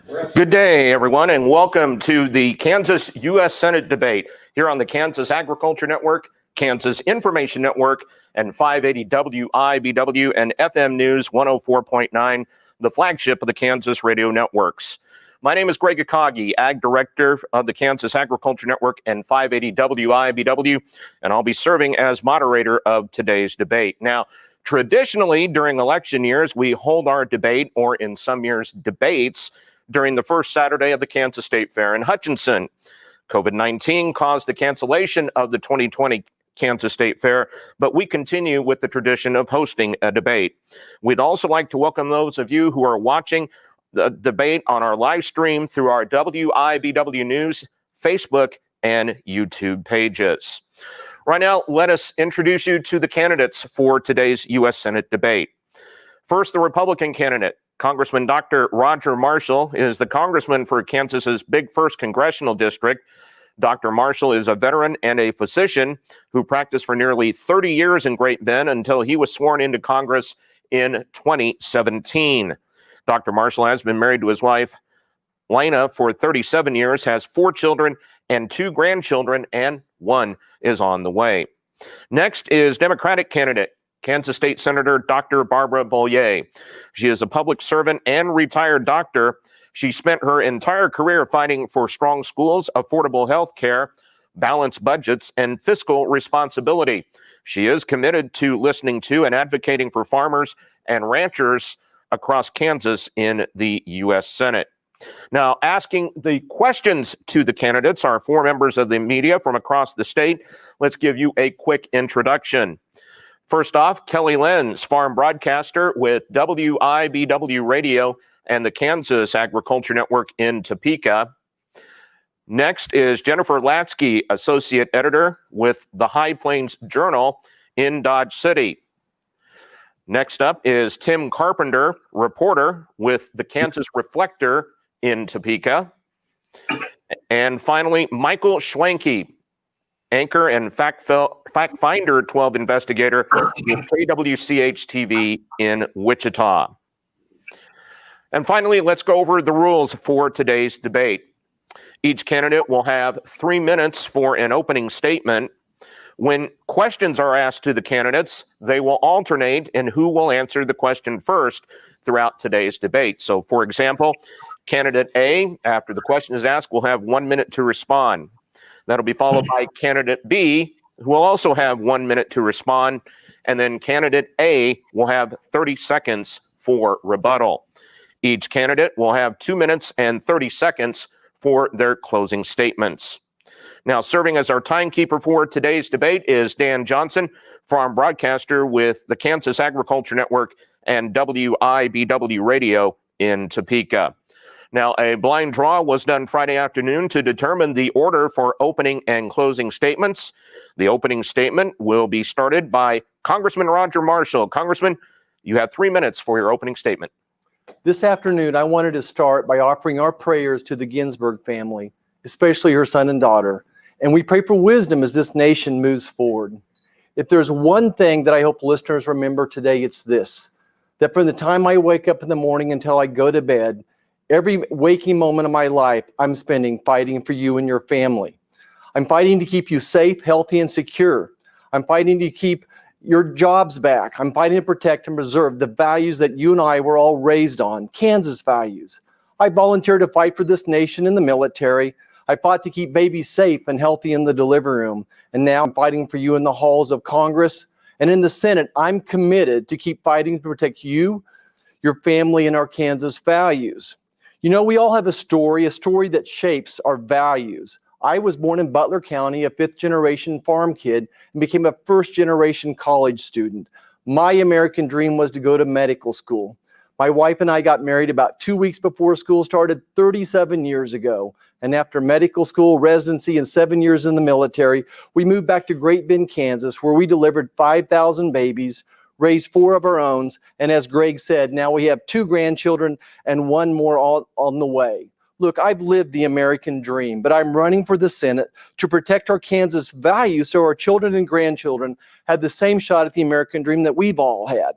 Good day, everyone, and welcome to the Kansas U.S. Senate debate here on the Kansas Agriculture Network, Kansas Information Network, and 580 WIBW and FM News 104.9, the flagship of the Kansas radio networks. My name is Greg Akagi, Ag Director of the Kansas Agriculture Network and 580 WIBW, and I'll be serving as moderator of today's debate. Now, traditionally, during election years, we hold our debate, or in some years, debates, during the first Saturday of the Kansas State Fair in Hutchinson. COVID-19 caused the cancellation of the 2020 Kansas State Fair, but we continue with the tradition of hosting a debate. We'd also like to welcome those of you who are watching the debate on our live stream through our WIBW News, Facebook, and YouTube pages. Right now, let us introduce you to the candidates for today's U.S. Senate debate. First, the Republican candidate, Congressman Dr. Roger Marshall, is the congressman for Kansas's Big First Congressional District. Dr. Marshall is a veteran and a physician who practiced for nearly 30 years in Great Bend until he was sworn into Congress in 2017. Dr. Marshall has been married to his wife, Lena, for 37 years, has 4 children and 2 grandchildren, and 1 is on the way. Next is Democratic candidate, Kansas State Senator Dr. Barbara Bollier. She is a public servant and retired doctor. She spent her entire career fighting for strong schools, affordable health care, balanced budgets, and fiscal responsibility. She is committed to listening to and advocating for farmers and ranchers across Kansas in the U.S. Senate. Now, asking the questions to the candidates are 4 members of the media from across the state. Let's give you a quick introduction. First off, Kelly Lenz, farm broadcaster with WIBW Radio and the Kansas Agriculture Network in Topeka. Next is Jennifer Latsky, associate editor with the High Plains Journal in Dodge City. Next up is Tim Carpenter, reporter with the Kansas Reflector in Topeka. And finally, Michael Schlenke, anchor and Fact Finder 12 investigator with KWCH-TV in Wichita. And finally, let's go over the rules for today's debate. Each candidate will have 3 minutes for an opening statement. When questions are asked to the candidates, they will alternate in who will answer the question first throughout today's debate. So, for example, candidate A, after the question is asked, will have 1 minute to respond. That'll be followed by candidate B, who will also have 1 minute to respond. And then candidate A will have 30 seconds for rebuttal. Each candidate will have 2 minutes and 30 seconds for their closing statements. Now, serving as our timekeeper for today's debate is Dan Johnson, farm broadcaster with the Kansas Agriculture Network and WIBW Radio in Topeka. Now, a blind draw was done Friday afternoon to determine the order for opening and closing statements. The opening statement will be started by Congressman Roger Marshall. Congressman, you have 3 minutes for your opening statement. This afternoon, I wanted to start by offering our prayers to the Ginsburg family, especially her son and daughter. And we pray for wisdom as this nation moves forward. If there's one thing that I hope listeners remember today, it's this: that from the time I wake up in the morning until I go to bed, every waking moment of my life, I'm spending fighting for you and your family. I'm fighting to keep you safe, healthy, and secure. I'm fighting to keep your jobs back. I'm fighting to protect and preserve the values that you and I were all raised on, Kansas values. I volunteered to fight for this nation in the military. I fought to keep babies safe and healthy in the delivery room. And now I'm fighting for you in the halls of Congress. And in the Senate, I'm committed to keep fighting to protect you, your family, and our Kansas values. You know, we all have a story that shapes our values. I was born in Butler County, a 5th-generation farm kid, and became a 1st-generation college student. My American dream was to go to medical school. My wife and I got married about 2 weeks before school started 37 years ago. And after medical school, residency, and 7 years in the military, we moved back to Great Bend, Kansas, where we delivered 5,000 babies, raised 4 of our own, and as Greg said, now we have 2 grandchildren and 1 more on the way. Look, I've lived the American dream, but I'm running for the Senate to protect our Kansas values so our children and grandchildren had the same shot at the American dream that we've all had.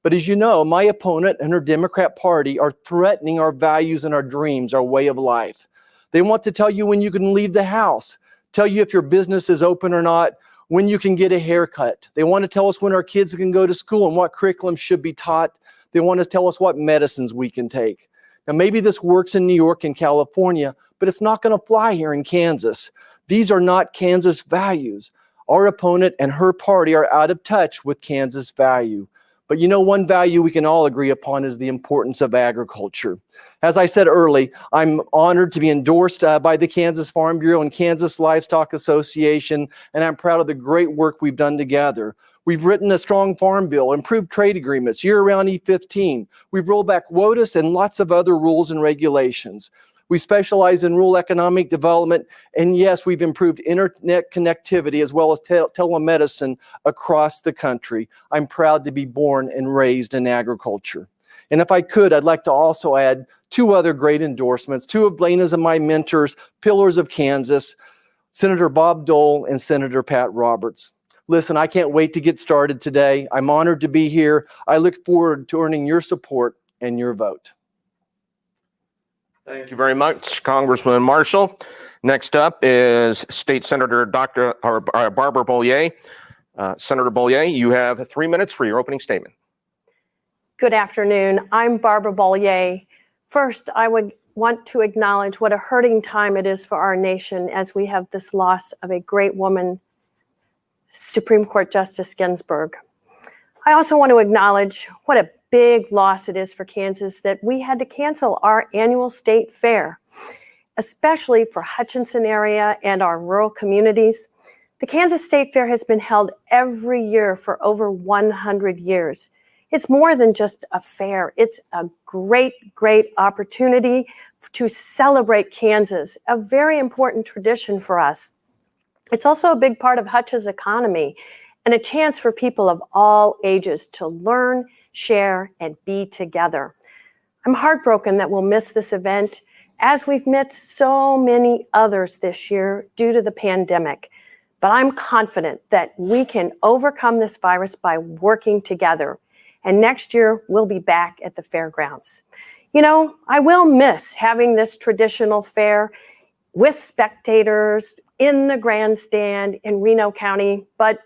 But as you know, my opponent and her Democrat Party are threatening our values and our dreams, our way of life. They want to tell you when you can leave the house, tell you if your business is open or not, when you can get a haircut. They want to tell us when our kids can go to school and what curriculum should be taught. They want to tell us what medicines we can take. Now, maybe this works in New York and California, but it's not going to fly here in Kansas. These are not Kansas values. Our opponent and her party are out of touch with Kansas value. But you know, one value we can all agree upon is the importance of agriculture. As I said early, I'm honored to be endorsed by the Kansas Farm Bureau and Kansas Livestock Association, and I'm proud of the great work we've done together. We've written a strong farm bill, improved trade agreements, year-round E15. We've rolled back WOTUS and lots of other rules and regulations. We specialize in rural economic development, and yes, we've improved internet connectivity as well as telemedicine across the country. I'm proud to be born and raised in agriculture. And if I could, I'd like to also add two other great endorsements, two of Lena's and my mentors, pillars of Kansas, Senator Bob Dole and Senator Pat Roberts. Listen, I can't wait to get started today. I'm honored to be here. I look forward to earning your support and your vote. Thank you very much, Congressman Marshall. Next up is State Senator Barbara Bollier. Senator Bollier, you have 3 minutes for your opening statement. Good afternoon. I'm Barbara Bollier. First, I would want to acknowledge what a hurting time it is for our nation as we have this loss of a great woman, Supreme Court Justice Ginsburg. I also want to acknowledge what a big loss it is for Kansas that we had to cancel our annual state fair, especially for Hutchinson area and our rural communities. The Kansas State Fair has been held every year for over 100 years. It's more than just a fair. It's a great, great opportunity to celebrate Kansas, a very important tradition for us. It's also a big part of Hutch's economy and a chance for people of all ages to learn, share, and be together. I'm heartbroken that we'll miss this event, as we've missed so many others this year due to the pandemic. But I'm confident that we can overcome this virus by working together. And next year, we'll be back at the fairgrounds. You know, I will miss having this traditional fair with spectators in the grandstand in Reno County, but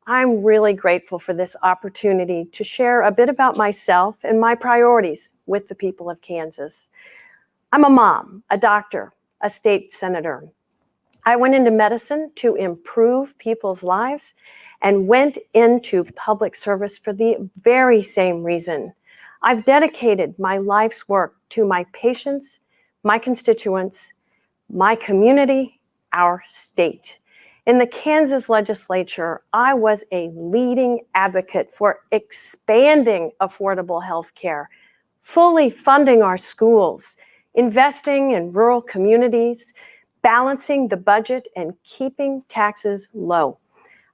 I'm really grateful for this opportunity to share a bit about myself and my priorities with the people of Kansas. I'm a mom, a doctor, a state senator. I went into medicine to improve people's lives and went into public service for the very same reason. I've dedicated my life's work to my patients, my constituents, my community, our state. In the Kansas legislature, I was a leading advocate for expanding affordable health care, fully funding our schools, investing in rural communities, balancing the budget, and keeping taxes low.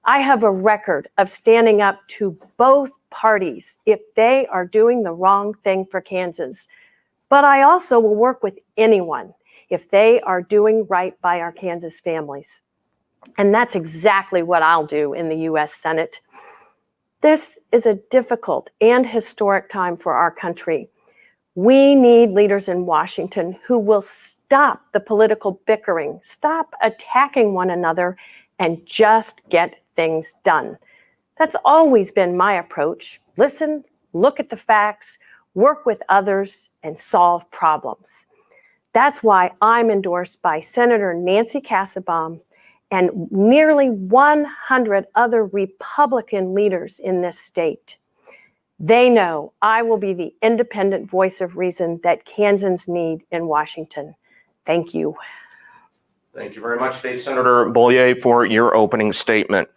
I have a record of standing up to both parties if they are doing the wrong thing for Kansas. But I also will work with anyone if they are doing right by our Kansas families. And that's exactly what I'll do in the U.S. Senate. This is a difficult and historic time for our country. We need leaders in Washington who will stop the political bickering, stop attacking one another, and just get things done. That's always been my approach. Listen, look at the facts, work with others, and solve problems. That's why I'm endorsed by Senator Nancy Kassebaum and nearly 100 other Republican leaders in this state. They know I will be the independent voice of reason that Kansans need in Washington. Thank you. Thank you very much, State Senator Bollier, for your opening statement.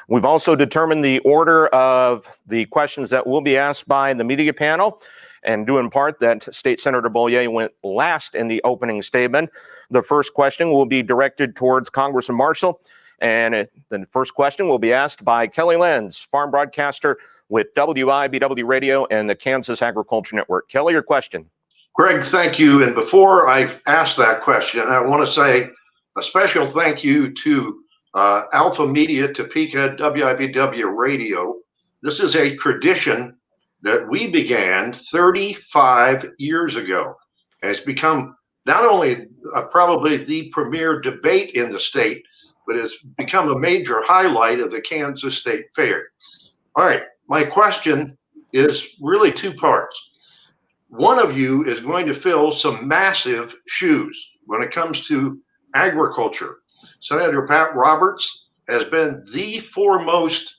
We've also determined the order of the questions that will be asked by the media panel, and due in part that State Senator Bollier went last in the opening statement. The first question will be directed towards Congressman Marshall, and the first question will be asked by Kelly Lenz, farm broadcaster with WIBW Radio and the Kansas Agriculture Network. Kelly, your question. Greg, thank you. And before I ask that question, I want to say a special thank you to Alpha Media, Topeka, WIBW Radio. This is a tradition that we began 35 years ago. And it's become not only probably the premier debate in the state, but it's become a major highlight of the Kansas State Fair. All right, my question is really two parts. One of you is going to fill some massive shoes when it comes to agriculture. Senator Pat Roberts has been the foremost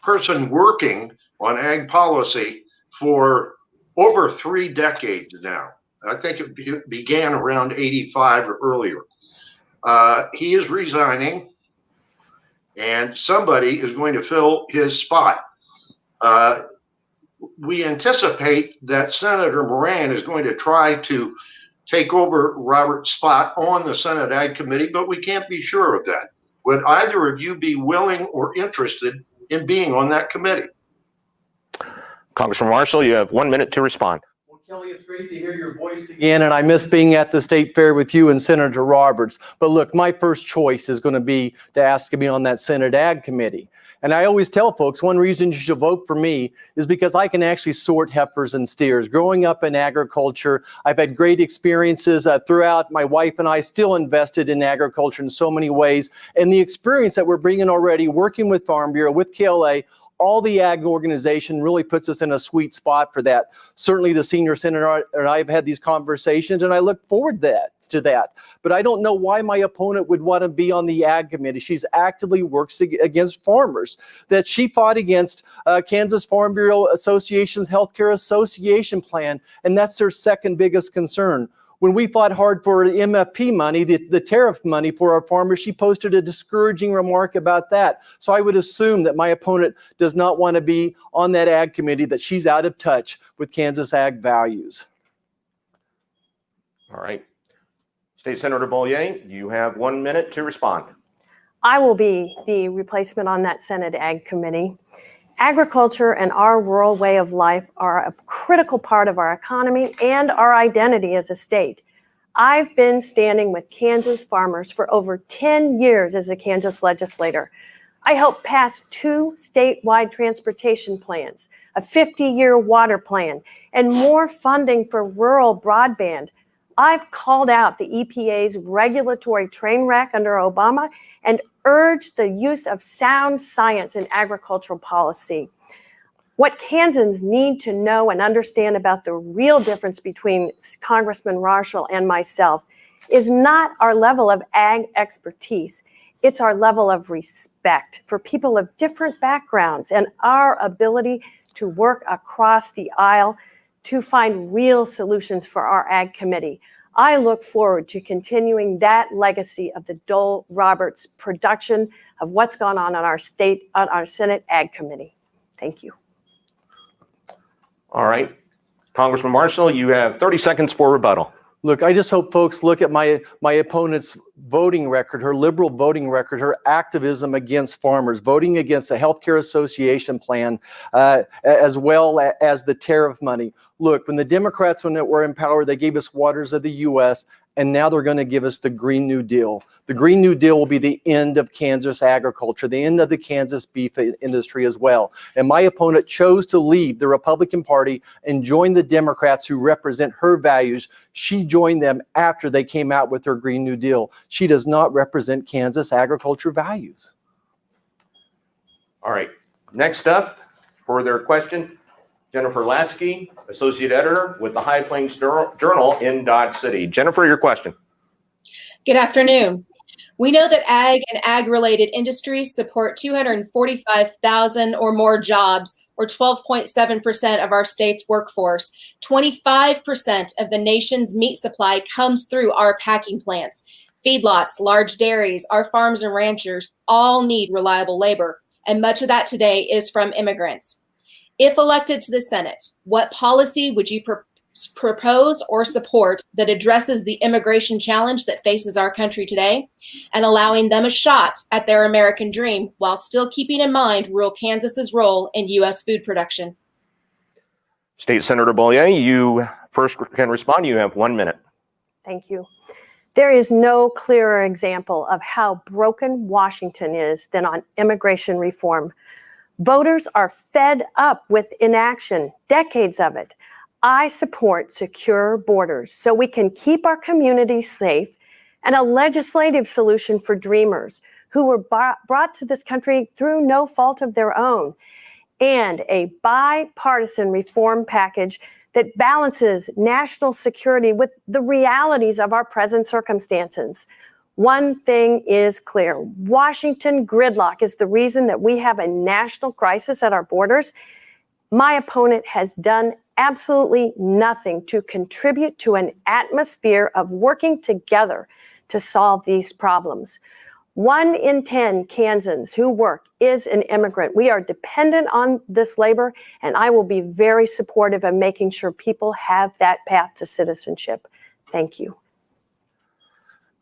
person working on ag policy for over 3 decades now. I think it began around 85 or earlier. He is resigning, and somebody is going to fill his spot. We anticipate that Senator Moran is going to try to take over Robert's spot on the Senate Ag Committee, but we can't be sure of that. Would either of you be willing or interested in being on that committee? Congressman Marshall, you have 1 minute to respond. Well, Kelly, it's great to hear your voice again, and I miss being at the State Fair with you and Senator Roberts. But look, my first choice is going to be to ask to be on that Senate Ag Committee. And I always tell folks, one reason you should vote for me is because I can actually sort heifers and steers. Growing up in agriculture, I've had great experiences throughout. My wife and I still invested in agriculture in so many ways. And the experience that we're bringing already, working with Farm Bureau, with KLA, all the ag organization really puts us in a sweet spot for that. Certainly the senior senator and I have had these conversations, and I look forward to that. But I don't know why my opponent would want to be on the ag committee. She's actively works against farmers, that she fought against Kansas Farm Bureau Association's Healthcare Association plan, and that's their second biggest concern. When we fought hard for the MFP money, the tariff money for our farmers, she posted a discouraging remark about that. So I would assume that my opponent does not want to be on that ag committee, that she's out of touch with Kansas ag values. All right. State Senator Bollier, you have 1 minute to respond. I will be the replacement on that Senate Ag Committee. Agriculture and our rural way of life are a critical part of our economy and our identity as a state. I've been standing with Kansas farmers for over 10 years as a Kansas legislator. I helped pass 2 statewide transportation plans, a 50-year water plan, and more funding for rural broadband. I've called out the EPA's regulatory train wreck under Obama and urged the use of sound science in agricultural policy. What Kansans need to know and understand about the real difference between Congressman Marshall and myself is not our level of ag expertise. It's our level of respect for people of different backgrounds and our ability to work across the aisle to find real solutions for our Ag Committee. I look forward to continuing that legacy of the Dole Roberts production of what's gone on our Senate Ag Committee. Thank you. All right. Congressman Marshall, you have 30 seconds for rebuttal. Look, I just hope folks look at my opponent's voting record, her liberal voting record, her activism against farmers, voting against the Healthcare Association plan, as well as the tariff money. Look, when the Democrats, when they were in power, they gave us Waters of the U.S., and now they're going to give us the Green New Deal. The Green New Deal will be the end of Kansas agriculture, the end of the Kansas beef industry as well. And my opponent chose to leave the Republican Party and join the Democrats who represent her values. She joined them after they came out with her Green New Deal. She does not represent Kansas agriculture values. All right. Next up for their question, Jennifer Lasky, Associate Editor with the High Plains Journal in Dodge City. Jennifer, your question. Good afternoon. We know that ag and ag-related industries support 245,000 or more jobs, or 12.7% of our state's workforce. 25% of the nation's meat supply comes through our packing plants. Feedlots, large dairies, our farms and ranchers all need reliable labor, and much of that today is from immigrants. If elected to the Senate, what policy would you propose or support that addresses the immigration challenge that faces our country today and allowing them a shot at their American dream while still keeping in mind rural Kansas's role in U.S. food production? State Senator Bollier, you first can respond. You have 1 minute. Thank you. There is no clearer example of how broken Washington is than on immigration reform. Voters are fed up with inaction, decades of it. I support secure borders so we can keep our communities safe, and a legislative solution for dreamers who were brought to this country through no fault of their own, and a bipartisan reform package that balances national security with the realities of our present circumstances. One thing is clear: Washington gridlock is the reason that we have a national crisis at our borders. My opponent has done absolutely nothing to contribute to an atmosphere of working together to solve these problems. 1 in 10 Kansans who work is an immigrant. We are dependent on this labor, and I will be very supportive of making sure people have that path to citizenship. Thank you.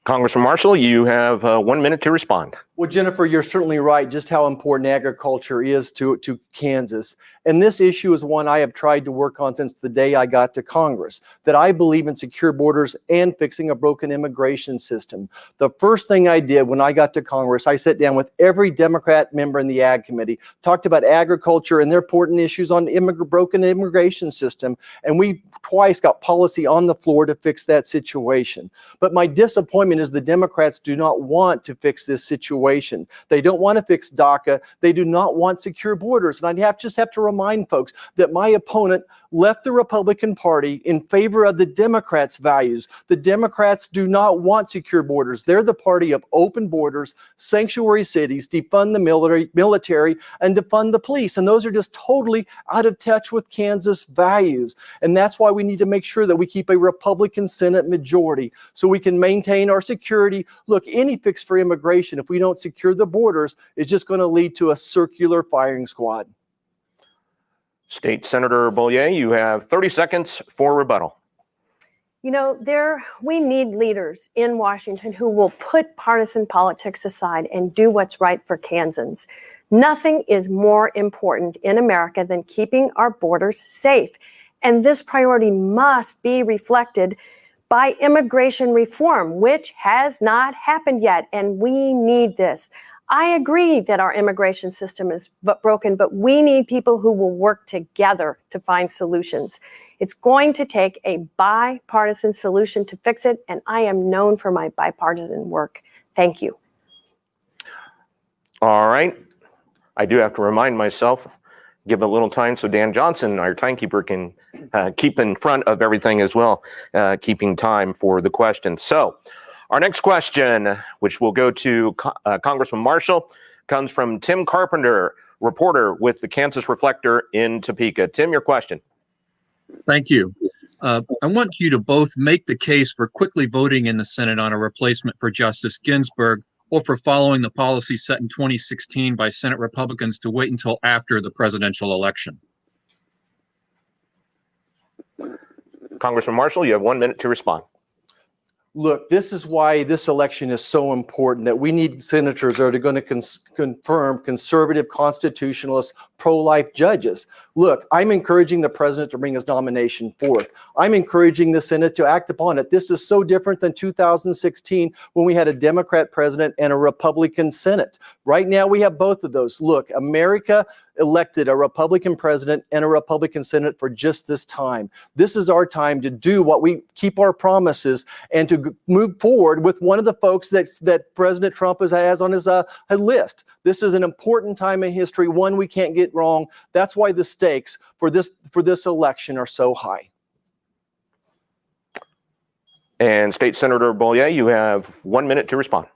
Congressman Marshall, you have 1 minute to respond. Well, Jennifer, you're certainly right, just how important agriculture is to Kansas. And this issue is one I have tried to work on since the day I got to Congress, that I believe in secure borders and fixing a broken immigration system. The first thing I did when I got to Congress, I sat down with every Democrat member in the Ag Committee, talked about agriculture and their important issues on the broken immigration system, and we twice got policy on the floor to fix that situation. But my disappointment is the Democrats do not want to fix this situation. They don't want to fix DACA. They do not want secure borders. And I just have to remind folks that my opponent left the Republican Party in favor of the Democrats' values. The Democrats do not want secure borders. They're the party of open borders, sanctuary cities, defund the military, and defund the police. And those are just totally out of touch with Kansas values. And that's why we need to make sure that we keep a Republican Senate majority so we can maintain our security. Look, any fix for immigration, if we don't secure the borders, is just going to lead to a circular firing squad. State Senator Bollier, you have 30 seconds for rebuttal. You know, we need leaders in Washington who will put partisan politics aside and do what's right for Kansans. Nothing is more important in America than keeping our borders safe. And this priority must be reflected by immigration reform, which has not happened yet. And we need this. I agree that our immigration system is broken, but we need people who will work together to find solutions. It's going to take a bipartisan solution to fix it, and I am known for my bipartisan work. Thank you. All right. I do have to remind myself, give a little time so Dan Johnson, our timekeeper, can keep in front of everything as well, keeping time for the questions. So, our next question, which will go to Congressman Marshall, comes from Tim Carpenter, reporter with the Kansas Reflector in Topeka. Tim, your question. Thank you. I want you to both make the case for quickly voting in the Senate on a replacement for Justice Ginsburg, or for following the policy set in 2016 by Senate Republicans to wait until after the presidential election. Congressman Marshall, you have 1 minute to respond. Look, this is why this election is so important, that we need senators that are going to confirm conservative, constitutionalist, pro-life judges. Look, I'm encouraging the president to bring his nomination forth. I'm encouraging the Senate to act upon it. This is so different than 2016 when we had a Democrat president and a Republican Senate. Right now we have both of those. Look, America elected a Republican president and a Republican Senate for just this time. This is our time to do what we keep our promises and to move forward with one of the folks that President Trump has on his list. This is an important time in history, one we can't get wrong. That's why the stakes for this election are so high. And State Senator Bollier, you have 1 minute to respond.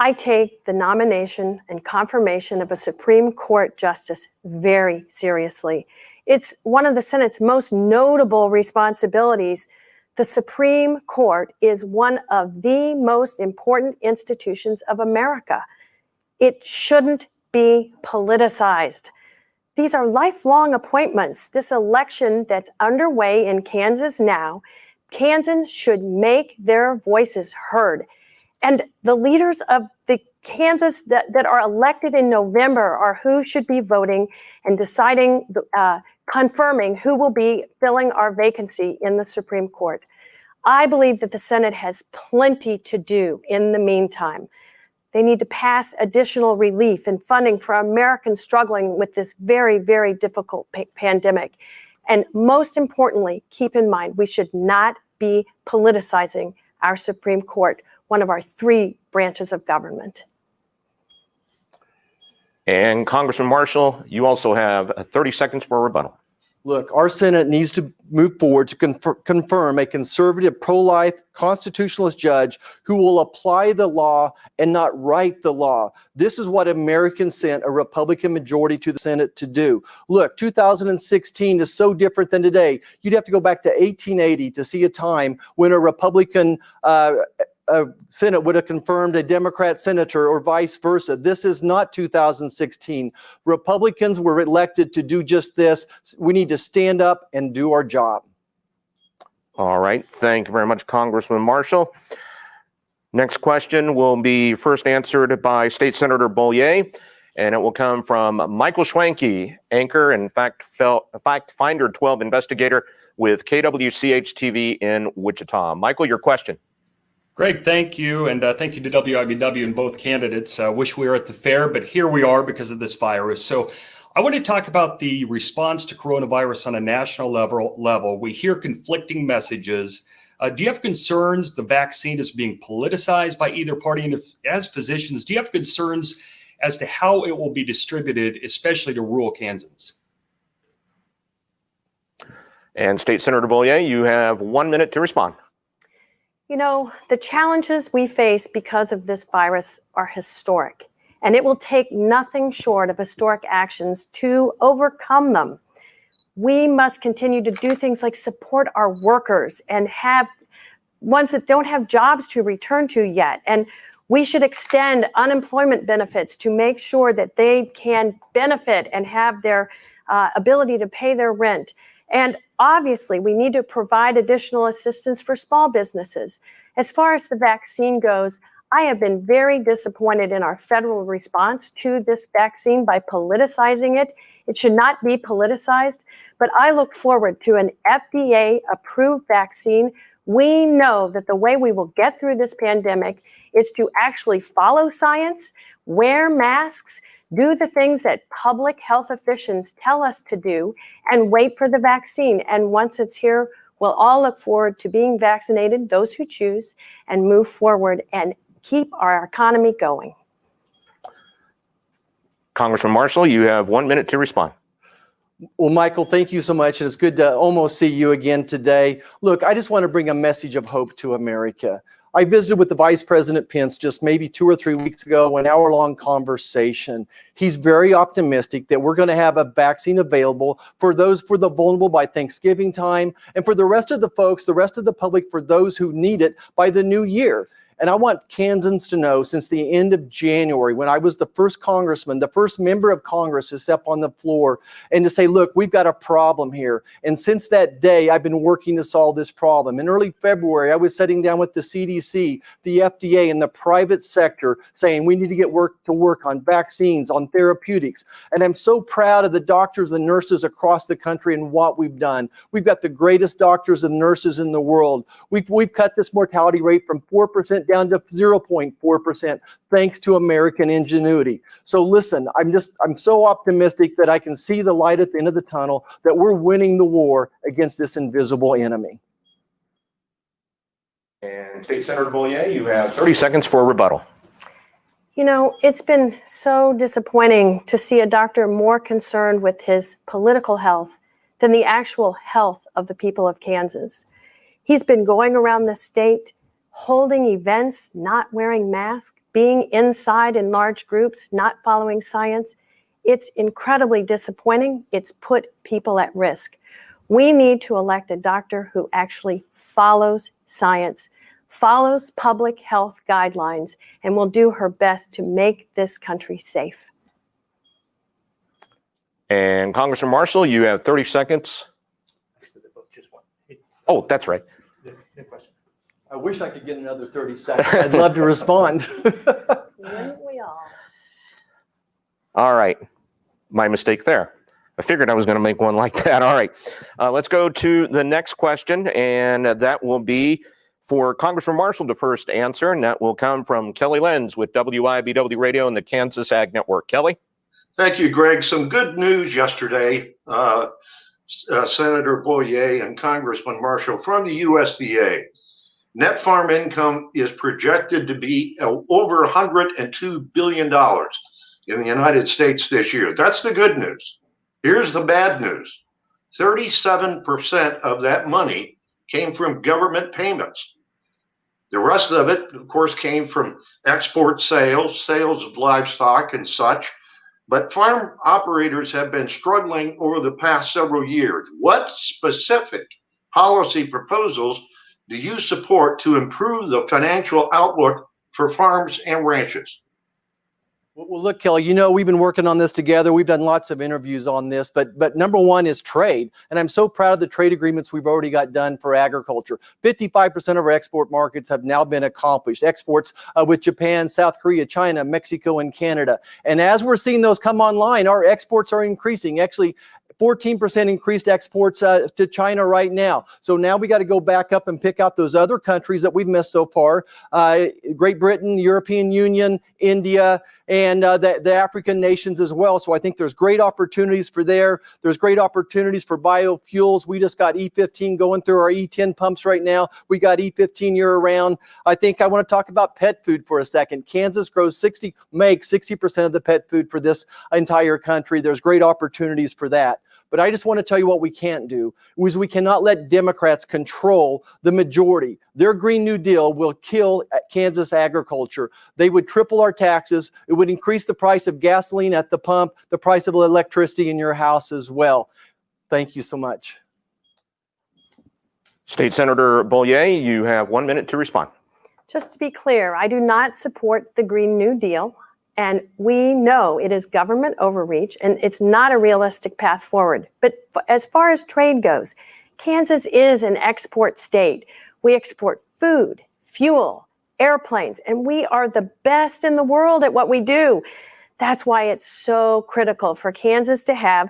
I take the nomination and confirmation of a Supreme Court justice very seriously. It's one of the Senate's most notable responsibilities. The Supreme Court is one of the most important institutions of America. It shouldn't be politicized. These are lifelong appointments. This election that's underway in Kansas now, Kansans should make their voices heard. And the leaders of the Kansas that are elected in November are who should be voting and deciding, confirming who will be filling our vacancy in the Supreme Court. I believe that the Senate has plenty to do in the meantime. They need to pass additional relief and funding for Americans struggling with this very, very difficult pandemic. And most importantly, keep in mind, we should not be politicizing our Supreme Court, one of our 3 branches of government. And Congressman Marshall, you also have 30 seconds for a rebuttal. Look, our Senate needs to move forward to confirm a conservative, pro-life, constitutionalist judge who will apply the law and not write the law. This is what Americans sent a Republican majority to the Senate to do. Look, 2016 is so different than today. You'd have to go back to 1880 to see a time when a Republican Senate would have confirmed a Democrat senator or vice versa. This is not 2016. Republicans were elected to do just this. We need to stand up and do our job. All right. Thank you very much, Congressman Marshall. Next question will be first answered by State Senator Bollier, and it will come from Michael Schwanke, anchor and fact finder 12 investigator with KWCH-TV in Wichita. Michael, your question. Greg, thank you. And thank you to WIBW and both candidates. Wish we were at the fair, but here we are because of this virus. So I want to talk about the response to coronavirus on a national level. We hear conflicting messages. Do you have concerns the vaccine is being politicized by either party? And if, as physicians, do you have concerns as to how it will be distributed, especially to rural Kansans? And State Senator Bollier, you have 1 minute to respond. You know, the challenges we face because of this virus are historic, and it will take nothing short of historic actions to overcome them. We must continue to do things like support our workers and have ones that don't have jobs to return to yet. And we should extend unemployment benefits to make sure that they can benefit and have their ability to pay their rent. And obviously, we need to provide additional assistance for small businesses. As far as the vaccine goes, I have been very disappointed in our federal response to this vaccine by politicizing it. It should not be politicized, but I look forward to an FDA-approved vaccine. We know that the way we will get through this pandemic is to actually follow science, wear masks, do the things that public health officials tell us to do, and wait for the vaccine. And once it's here, we'll all look forward to being vaccinated, those who choose, and move forward and keep our economy going. Congressman Marshall, you have 1 minute to respond. Well, Michael, thank you so much. It's good to almost see you again today. Look, I just want to bring a message of hope to America. I visited with the Vice President Pence just maybe 2 or 3 weeks ago, an hour-long conversation. He's very optimistic that we're going to have a vaccine available for the vulnerable by Thanksgiving time, and for the rest of the folks, the rest of the public, for those who need it by the new year. And I want Kansans to know, since the end of January, when I was the first congressman, the first member of Congress to step on the floor and to say, look, we've got a problem here. And since that day, I've been working to solve this problem. In early February, I was sitting down with the CDC, the FDA, and the private sector saying we need to get to work on vaccines, on therapeutics. And I'm so proud of the doctors and nurses across the country and what we've done. We've got the greatest doctors and nurses in the world. We've cut this mortality rate from 4% down to 0.4%, thanks to American ingenuity. So listen, I'm so optimistic that I can see the light at the end of the tunnel, that we're winning the war against this invisible enemy. And State Senator Bollier, you have 30 seconds for a rebuttal. You know, it's been so disappointing to see a doctor more concerned with his political health than the actual health of the people of Kansas. He's been going around the state, holding events, not wearing masks, being inside in large groups, not following science. It's incredibly disappointing. It's put people at risk. We need to elect a doctor who actually follows science, follows public health guidelines, and will do her best to make this country safe. And Congressman Marshall, you have 30 seconds. Oh, that's right. I wish I could get another 30 seconds. I'd love to respond. Wouldn't we all? All right. My mistake there. I figured I was going to make one like that. All right. Let's go to the next question, and that will be for Congressman Marshall to first answer, and that will come from Kelly Lenz with WIBW Radio and the Kansas Ag Network. Kelly? Thank you, Greg. Some good news yesterday. Senator Bollier and Congressman Marshall from the USDA. Net farm income is projected to be over $102 billion in the United States this year. That's the good news. Here's the bad news. 37% of that money came from government payments. The rest of it, of course, came from export sales, sales of livestock and such. But farm operators have been struggling over the past several years. What specific policy proposals do you support to improve the financial outlook for farms and ranches? Well, look, Kelly, we've been working on this together. We've done lots of interviews on this, but number one is trade. And I'm so proud of the trade agreements we've already got done for agriculture. 55% of our export markets have now been accomplished. Exports with Japan, South Korea, China, Mexico, and Canada. And as we're seeing those come online, our exports are increasing. Actually, 14% increased exports to China right now. So now we got to go back up and pick out those other countries that we've missed so far. Great Britain, European Union, India, and the African nations as well. So I think there's great opportunities for there. There's great opportunities for biofuels. We just got E15 going through our E10 pumps right now. We got E15 year round. I think I want to talk about pet food for a second. Kansas makes 60% of the pet food for this entire country. There's great opportunities for that. But I just want to tell you what we can't do, is we cannot let Democrats control the majority. Their Green New Deal will kill Kansas agriculture. They would triple our taxes. It would increase the price of gasoline at the pump, the price of electricity in your house as well. Thank you so much. State Senator Bollier, you have 1 minute to respond. Just to be clear, I do not support the Green New Deal. And we know it is government overreach and it's not a realistic path forward. But as far as trade goes, Kansas is an export state. We export food, fuel, airplanes, and we are the best in the world at what we do. That's why it's so critical for Kansas to have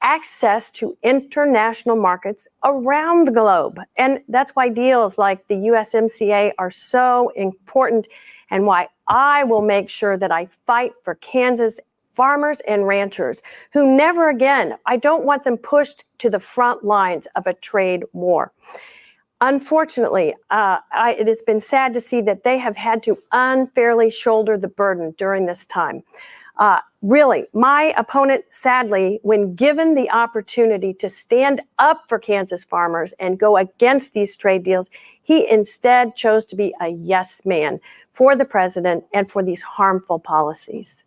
access to international markets around the globe. And that's why deals like the USMCA are so important, and why I will make sure that I fight for Kansas farmers and ranchers who never again, I don't want them pushed to the front lines of a trade war. Unfortunately, it has been sad to see that they have had to unfairly shoulder the burden during this time. Really, my opponent, sadly, when given the opportunity to stand up for Kansas farmers and go against these trade deals, he instead chose to be a yes man for the president and for these harmful policies.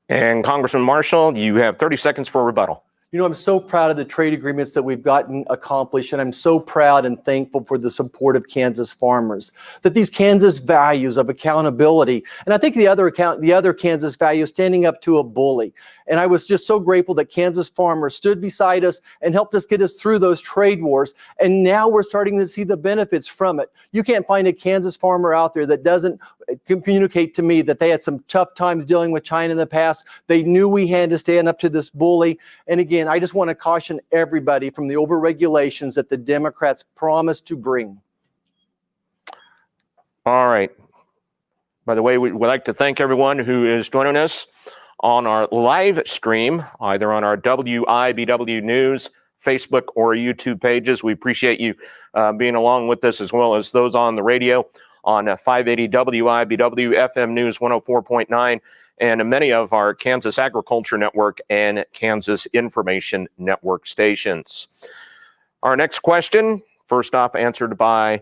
And Congressman Marshall, you have 30 seconds for a rebuttal. I'm so proud of the trade agreements that we've gotten accomplished, and I'm so proud and thankful for the support of Kansas farmers. That these Kansas values of accountability, and I think the other Kansas value is standing up to a bully. And I was just so grateful that Kansas farmers stood beside us and helped us get us through those trade wars. And now we're starting to see the benefits from it. You can't find a Kansas farmer out there that doesn't communicate to me that they had some tough times dealing with China in the past. They knew we had to stand up to this bully. And again, I just want to caution everybody from the overregulations that the Democrats promised to bring. All right. By the way, we'd like to thank everyone who is joining us on our live stream, either on our WIBW News, Facebook, or YouTube pages. We appreciate you being along with us, as well as those on the radio on 580 WIBW, FM News 104.9, and many of our Kansas Agriculture Network and Kansas Information Network stations. Our next question, first off, answered by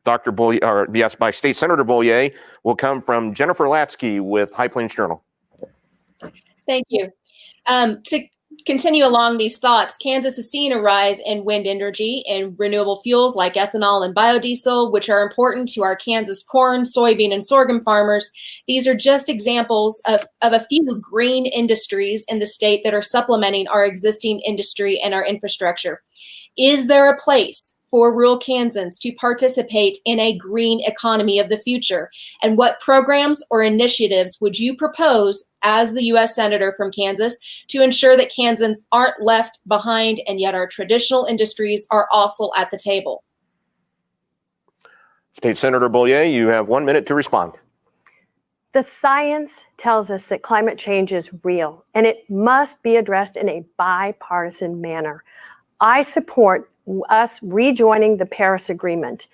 Dr. Bollier, or yes, by State Senator Bollier, will come from Jennifer Latsky with High Plains Journal. Thank you. To continue along these thoughts, Kansas has seen a rise in wind energy and renewable fuels like ethanol and biodiesel, which are important to our Kansas corn, soybean, and sorghum farmers. These are just examples of a few green industries in the state that are supplementing our existing industry and our infrastructure. Is there a place for rural Kansans to participate in a green economy of the future? And what programs or initiatives would you propose as the U.S. Senator from Kansas to ensure that Kansans aren't left behind and yet our traditional industries are also at the table? State Senator Bollier, you have 1 minute to respond. The science tells us that climate change is real and it must be addressed in a bipartisan manner. I support us rejoining the Paris Agreement,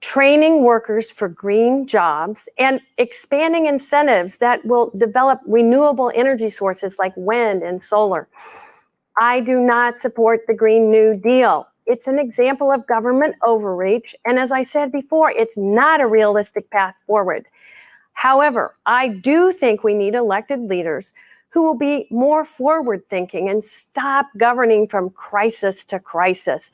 training workers for green jobs, and expanding incentives that will develop renewable energy sources like wind and solar. I do not support the Green New Deal. It's an example of government overreach, and as I said before, it's not a realistic path forward. However, I do think we need elected leaders who will be more forward-thinking and stop governing from crisis to crisis.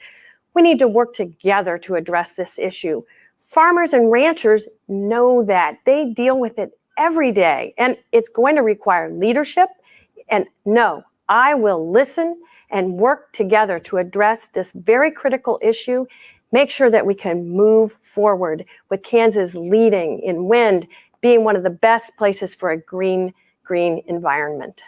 We need to work together to address this issue. Farmers and ranchers know that. They deal with it every day, and it's going to require leadership. And no, I will listen and work together to address this very critical issue, make sure that we can move forward with Kansas leading in wind, being one of the best places for a green environment.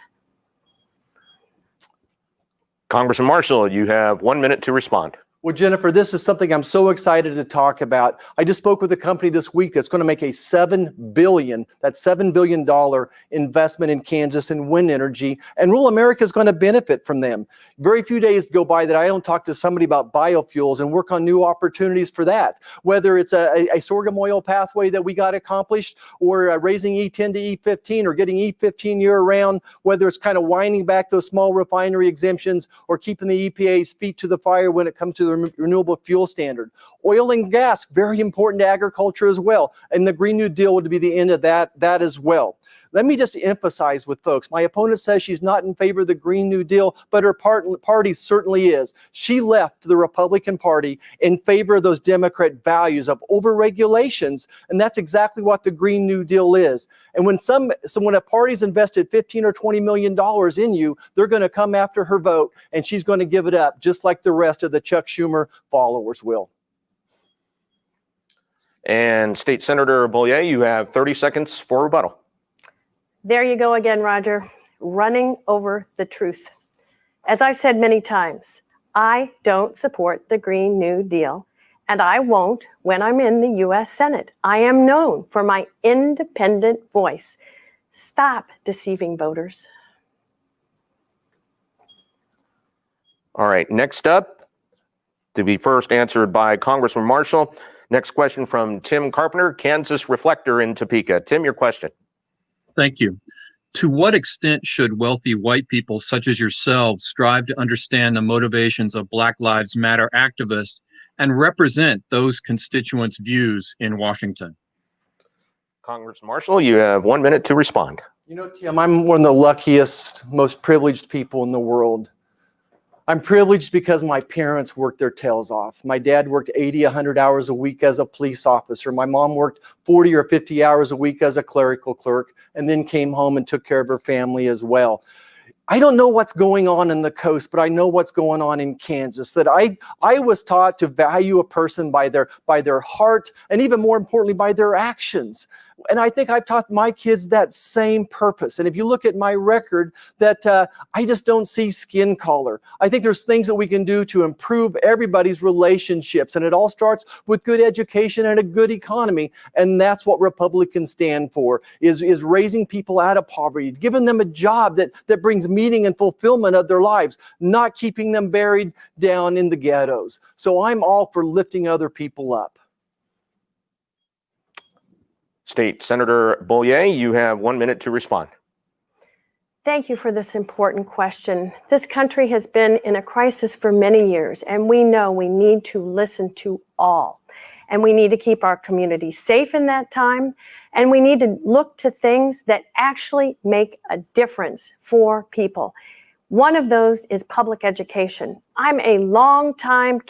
Congressman Marshall, you have 1 minute to respond. Well, Jennifer, this is something I'm so excited to talk about. I just spoke with a company this week that's going to make a $7 billion investment in Kansas in wind energy, and rural America is going to benefit from them. Very few days go by that I don't talk to somebody about biofuels and work on new opportunities for that, whether it's a sorghum oil pathway that we got accomplished, or raising E10 to E15, or getting E15 year-round, whether it's kind of winding back those small refinery exemptions or keeping the EPA's feet to the fire when it comes to the renewable fuel standard. Oil and gas, very important to agriculture as well. And the Green New Deal would be the end of that as well. Let me just emphasize with folks, my opponent says she's not in favor of the Green New Deal, but her party certainly is. She left the Republican Party in favor of those Democrat values of over-regulations, and that's exactly what the Green New Deal is. And when a party's invested $15 or $20 million in you, they're going to come after her vote, and she's going to give it up, just like the rest of the Chuck Schumer followers will. And State Senator Bollier, you have 30 seconds for rebuttal. There you go again, Roger, running over the truth. As I've said many times, I don't support the Green New Deal, and I won't when I'm in the U.S. Senate. I am known for my independent voice. Stop deceiving voters. All right, next up, to be first answered by Congressman Marshall. Next question from Tim Carpenter, Kansas Reflector in Topeka. Tim, your question. Thank you. To what extent should wealthy white people such as yourselves strive to understand the motivations of Black Lives Matter activists and represent those constituents' views in Washington? Congressman Marshall, you have 1 minute to respond. You know, Tim, I'm one of the luckiest, most privileged people in the world. I'm privileged because my parents worked their tails off. My dad worked 80, 100 hours a week as a police officer. My mom worked 40 or 50 hours a week as a clerical clerk, and then came home and took care of her family as well. I don't know what's going on in the coast, but I know what's going on in Kansas. That I was taught to value a person by their heart, and even more importantly, by their actions. And I think I've taught my kids that same purpose. And if you look at my record, that I just don't see skin color. I think there's things that we can do to improve everybody's relationships. And it all starts with good education and a good economy. And that's what Republicans stand for, is raising people out of poverty, giving them a job that brings meaning and fulfillment of their lives, not keeping them buried down in the ghettos. So I'm all for lifting other people up. State Senator Bollier, you have 1 minute to respond. Thank you for this important question. This country has been in a crisis for many years, and we know we need to listen to all. And we need to keep our community safe in that time, and we need to look to things that actually make a difference for people. One of those is public education. I'm a longtime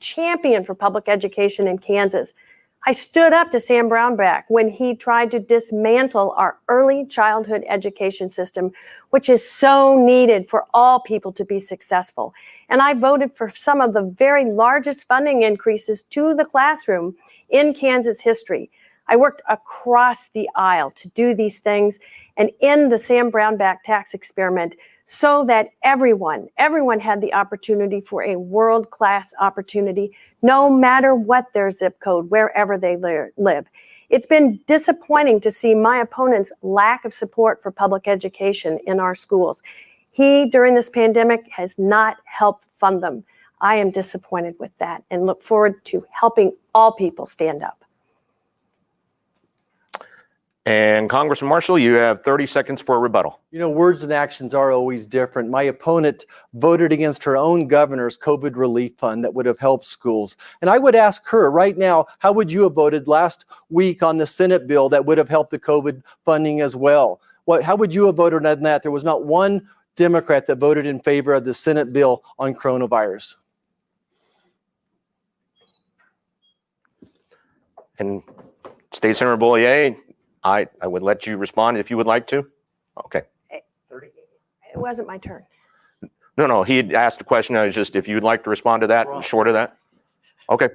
champion for public education in Kansas. I stood up to Sam Brownback when he tried to dismantle our early childhood education system, which is so needed for all people to be successful. And I voted for some of the very largest funding increases to the classroom in Kansas history. I worked across the aisle to do these things and end the Sam Brownback tax experiment so that everyone had the opportunity for a world-class opportunity, no matter what their zip code, wherever they live. It's been disappointing to see my opponent's lack of support for public education in our schools. He, during this pandemic, has not helped fund them. I am disappointed with that and look forward to helping all people stand up. And Congressman Marshall, you have 30 seconds for a rebuttal. You know, words and actions are always different. My opponent voted against her own governor's COVID relief fund that would have helped schools. And I would ask her right now, how would you have voted last week on the Senate bill that would have helped the COVID funding as well? How would you have voted on that? There was not one Democrat that voted in favor of the Senate bill on coronavirus. And State Senator Bollier, I would let you respond if you would like to. Okay. It wasn't my turn. No, he had asked a question. I was just, if you'd like to respond to that, short of that. Okay.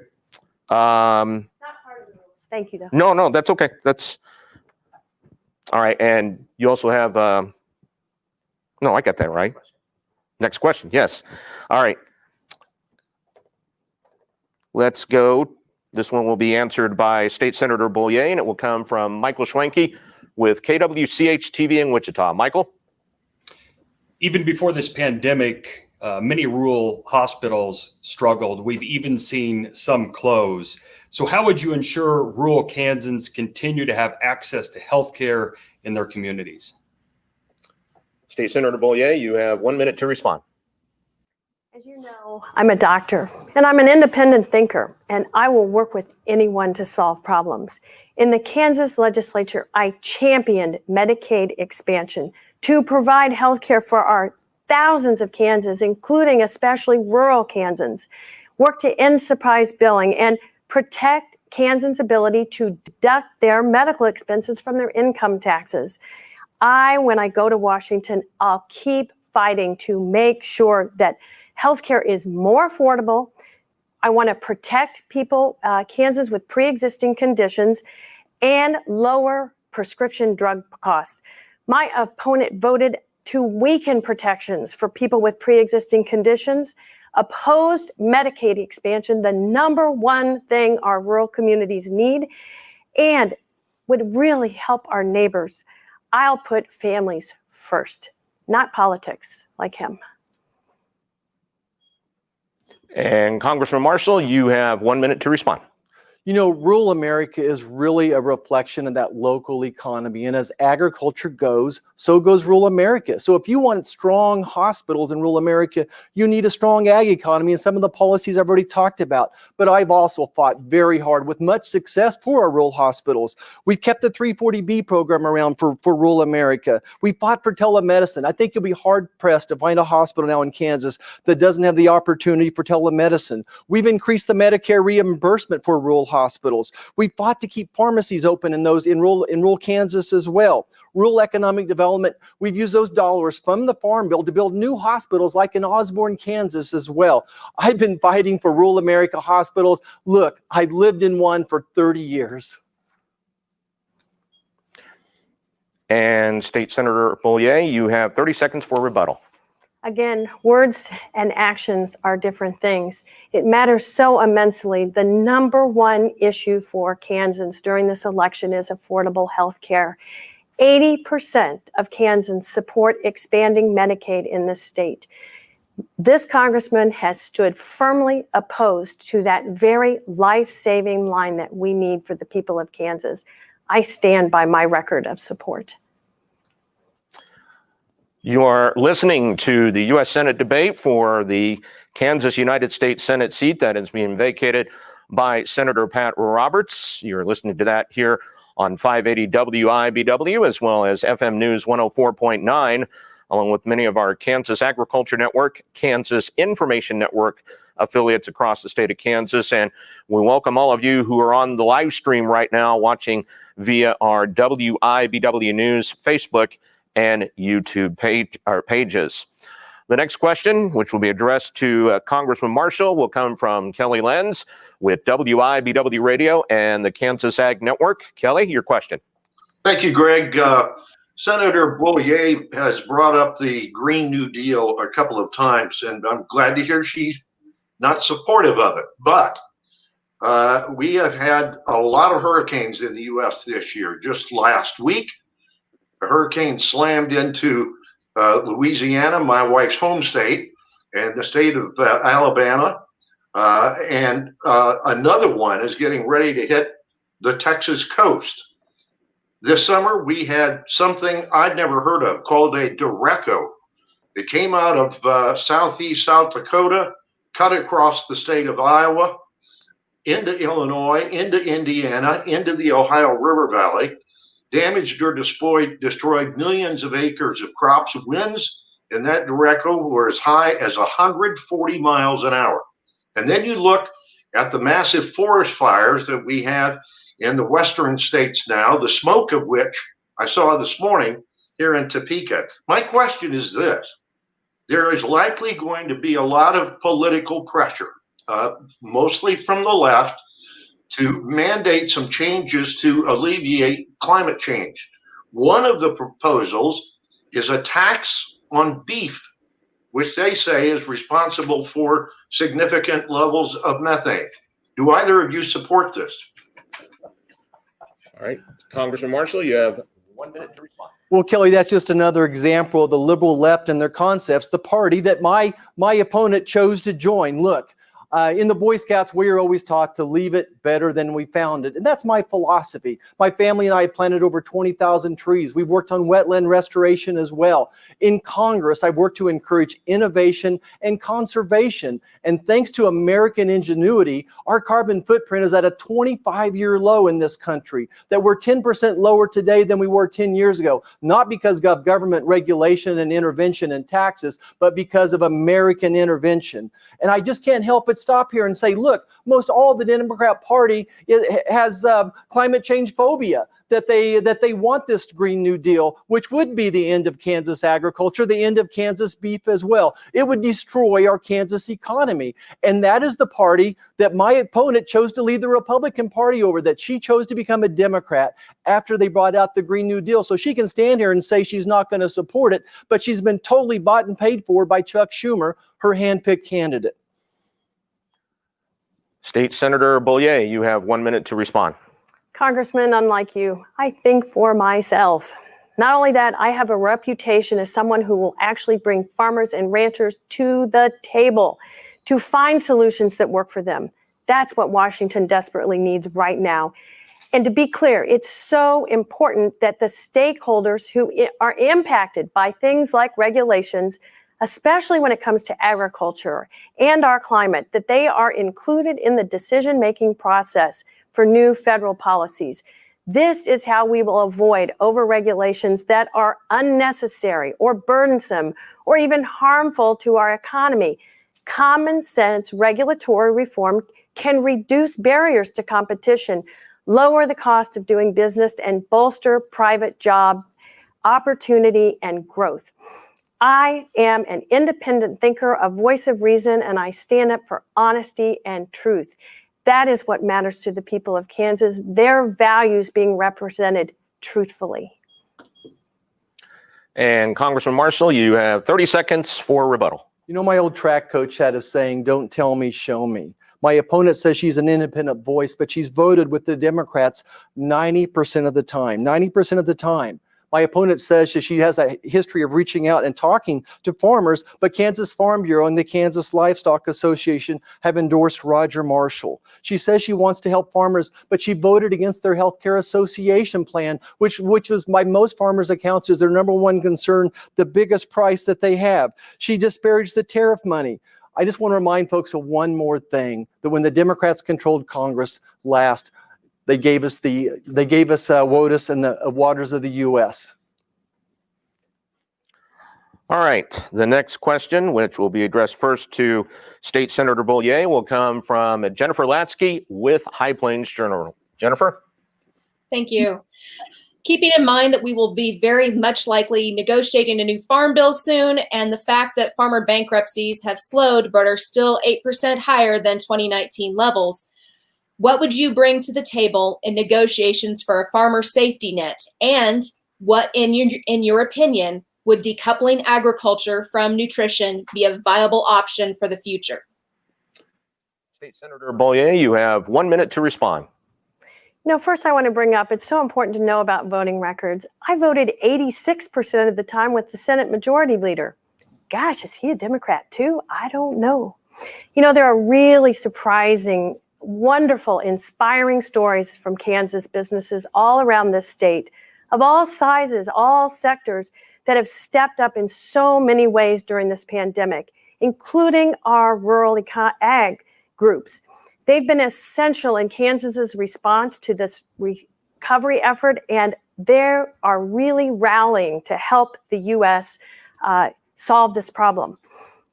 Not part of the rules. Thank you, though. No, that's okay. That's all right. And you also have, no, I got that right. Next question. Yes. All right. Let's go. This one will be answered by State Senator Bollier, and it will come from Michael Schwenke with KWCH-TV in Wichita. Michael? Even before this pandemic, many rural hospitals struggled. We've even seen some close. So how would you ensure rural Kansans continue to have access to health care in their communities? State Senator Bollier, you have 1 minute to respond. As you know, I'm a doctor and I'm an independent thinker, and I will work with anyone to solve problems. In the Kansas legislature, I championed Medicaid expansion to provide health care for our thousands of Kansans, including especially rural Kansans, work to end surprise billing and protect Kansans' ability to deduct their medical expenses from their income taxes. When I go to Washington, I'll keep fighting to make sure that healthcare is more affordable. I want to protect people, Kansas, with pre-existing conditions and lower prescription drug costs. My opponent voted to weaken protections for people with pre-existing conditions, opposed Medicaid expansion, the number one thing our rural communities need, and would really help our neighbors. I'll put families first, not politics like him. And Congressman Marshall, you have 1 minute to respond. You know, rural America is really a reflection of that local economy. And as agriculture goes, so goes rural America. So if you want strong hospitals in rural America, you need a strong ag economy and some of the policies I've already talked about. But I've also fought very hard with much success for our rural hospitals. We've kept the 340B program around for rural America. We fought for telemedicine. I think you'll be hard pressed to find a hospital now in Kansas that doesn't have the opportunity for telemedicine. We've increased the Medicare reimbursement for rural hospitals. We fought to keep pharmacies open in rural Kansas as well. Rural economic development, we've used those dollars from the Farm Bill to build new hospitals like in Osborne, Kansas as well. I've been fighting for rural America hospitals. Look, I've lived in one for 30 years. And State Senator Bollier, you have 30 seconds for rebuttal. Again, words and actions are different things. It matters so immensely. The number one issue for Kansans during this election is affordable health care. 80% of Kansans support expanding Medicaid in this state. This congressman has stood firmly opposed to that very life-saving line that we need for the people of Kansas. I stand by my record of support. You are listening to the U.S. Senate debate for the Kansas United States Senate seat that is being vacated by Senator Pat Roberts. You're listening to that here on 580 WIBW as well as FM News 104.9, along with many of our Kansas Agriculture Network, Kansas Information Network affiliates across the state of Kansas. And we welcome all of you who are on the live stream right now watching via our WIBW News Facebook and YouTube pages. The next question, which will be addressed to Congressman Marshall, will come from Kelly Lenz with WIBW Radio and the Kansas Ag Network. Kelly, your question. Thank you, Greg. Senator Bollier has brought up the Green New Deal a couple of times, and I'm glad to hear she's not supportive of it. But we have had a lot of hurricanes in the U.S. this year. Just last week, a hurricane slammed into Louisiana, my wife's home state, and the state of Alabama. And another one is getting ready to hit the Texas coast. This summer, we had something I'd never heard of called a derecho. It came out of southeast South Dakota, cut across the state of Iowa, into Illinois, into Indiana, into the Ohio River Valley, damaged or destroyed millions of acres of crops. Winds in that derecho were as high as 140 miles an hour. And then you look at the massive forest fires that we have in the western states now, the smoke of which I saw this morning here in Topeka. My question is this: there is likely going to be a lot of political pressure, mostly from the left, to mandate some changes to alleviate climate change. One of the proposals is a tax on beef, which they say is responsible for significant levels of methane. Do either of you support this? All right, Congressman Marshall, you have 1 minute to respond. Well, Kelly, that's just another example of the liberal left and their concepts, the party that my opponent chose to join. Look, in the Boy Scouts, we are always taught to leave it better than we found it. And that's my philosophy. My family and I have planted over 20,000 trees. We've worked on wetland restoration as well. In Congress, I've worked to encourage innovation and conservation. And thanks to American ingenuity, our carbon footprint is at a 25-year low in this country, that we're 10% lower today than we were 10 years ago, not because of government regulation and intervention and taxes, but because of American intervention. And I just can't help but stop here and say, look, most all the Democrat Party has climate change phobia, that they want this Green New Deal, which would be the end of Kansas agriculture, the end of Kansas beef as well. It would destroy our Kansas economy. And that is the party that my opponent chose to lead the Republican Party over, that she chose to become a Democrat after they brought out the Green New Deal. So she can stand here and say she's not going to support it, but she's been totally bought and paid for by Chuck Schumer, her handpicked candidate. State Senator Bollier, you have 1 minute to respond. Congressman, unlike you, I think for myself. Not only that, I have a reputation as someone who will actually bring farmers and ranchers to the table to find solutions that work for them. That's what Washington desperately needs right now. And to be clear, it's so important that the stakeholders who are impacted by things like regulations, especially when it comes to agriculture and our climate, that they are included in the decision-making process for new federal policies. This is how we will avoid over-regulations that are unnecessary or burdensome or even harmful to our economy. Common sense regulatory reform can reduce barriers to competition, lower the cost of doing business, and bolster private job opportunity and growth. I am an independent thinker, a voice of reason, and I stand up for honesty and truth. That is what matters to the people of Kansas, their values being represented truthfully. And Congressman Marshall, you have 30 seconds for rebuttal. You know, my old track coach had a saying, don't tell me, show me. My opponent says she's an independent voice, but she's voted with the Democrats 90% of the time, 90% of the time. My opponent says that she has a history of reaching out and talking to farmers, but Kansas Farm Bureau and the Kansas Livestock Association have endorsed Roger Marshall. She says she wants to help farmers, but she voted against their healthcare association plan, which was by most farmers' accounts is their number one concern, the biggest price that they have. She disparaged the tariff money. I just want to remind folks of one more thing, that when the Democrats controlled Congress last, they gave us WOTUS and the waters of the U.S. All right. The next question, which will be addressed first to State Senator Bollier, will come from Jennifer Latsky with High Plains Journal. Jennifer? Thank you. Keeping in mind that we will be very much likely negotiating a new farm bill soon, and the fact that farmer bankruptcies have slowed but are still 8% higher than 2019 levels, what would you bring to the table in negotiations for a farmer safety net? And what, in your opinion, would decoupling agriculture from nutrition be a viable option for the future? State Senator Bollier, you have 1 minute to respond. First I want to bring up, it's so important to know about voting records. I voted 86% of the time with the Senate Majority Leader. Gosh, is he a Democrat too? I don't know. There are really surprising, wonderful, inspiring stories from Kansas businesses all around this state of all sizes, all sectors that have stepped up in so many ways during this pandemic, including our rural ag groups. They've been essential in Kansas's response to this recovery effort, and they are really rallying to help the U.S. Solve this problem.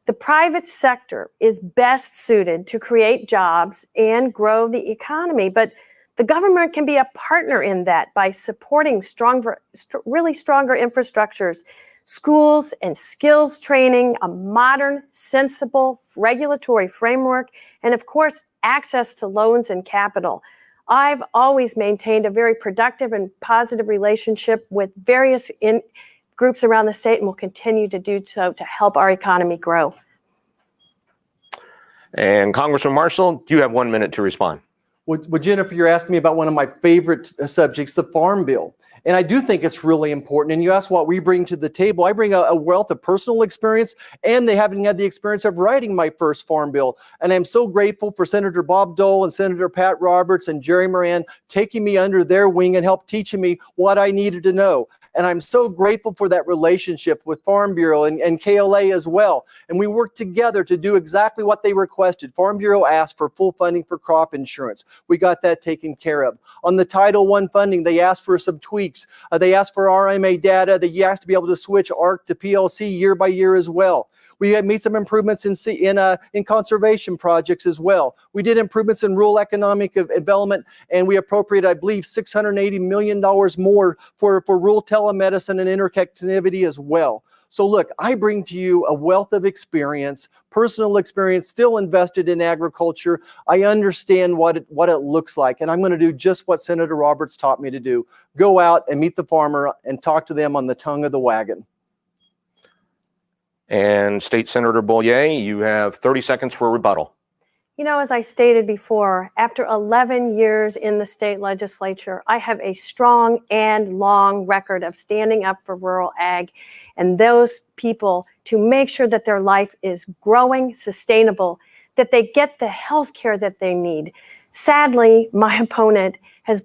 The private sector is best suited to create jobs and grow the economy, but the government can be a partner in that by supporting really stronger infrastructures, schools and skills training, a modern, sensible regulatory framework, and of course, access to loans and capital. I've always maintained a very productive and positive relationship with various groups around the state and will continue to do so to help our economy grow. And Congressman Marshall, you have 1 minute to respond. Well, Jennifer, you're asking me about one of my favorite subjects, the Farm Bill. And I do think it's really important. And you asked what we bring to the table. I bring a wealth of personal experience, and they haven't had the experience of writing my first Farm Bill. And I'm so grateful for Senator Bob Dole and Senator Pat Roberts and Jerry Moran taking me under their wing and help teaching me what I needed to know. And I'm so grateful for that relationship with Farm Bureau and KLA as well. And we worked together to do exactly what they requested. Farm Bureau asked for full funding for crop insurance. We got that taken care of. On the Title I funding, they asked for some tweaks. They asked for RMA data. They asked to be able to switch ARC to PLC year by year as well. We had made some improvements in conservation projects as well. We did improvements in rural economic development, and we appropriated, I believe, $680 million more for rural telemedicine and interconnectivity as well. So look, I bring to you a wealth of experience, personal experience, still invested in agriculture. I understand what it looks like, and I'm going to do just what Senator Roberts taught me to do. Go out and meet the farmer and talk to them on the tongue of the wagon. And State Senator Bollier, you have 30 seconds for rebuttal. As I stated before, after 11 years in the state legislature, I have a strong and long record of standing up for rural ag and those people to make sure that their life is growing, sustainable, that they get the health care that they need. Sadly, my opponent has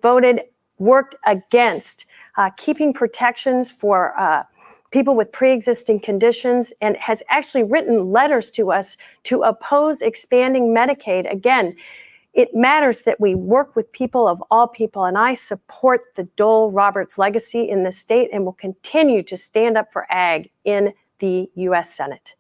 worked against keeping protections for people with pre-existing conditions, and has actually written letters to us to oppose expanding Medicaid. Again, it matters that we work with people of all people, and I support the Dole-Roberts legacy in the state and will continue to stand up for ag in the U.S. Senate.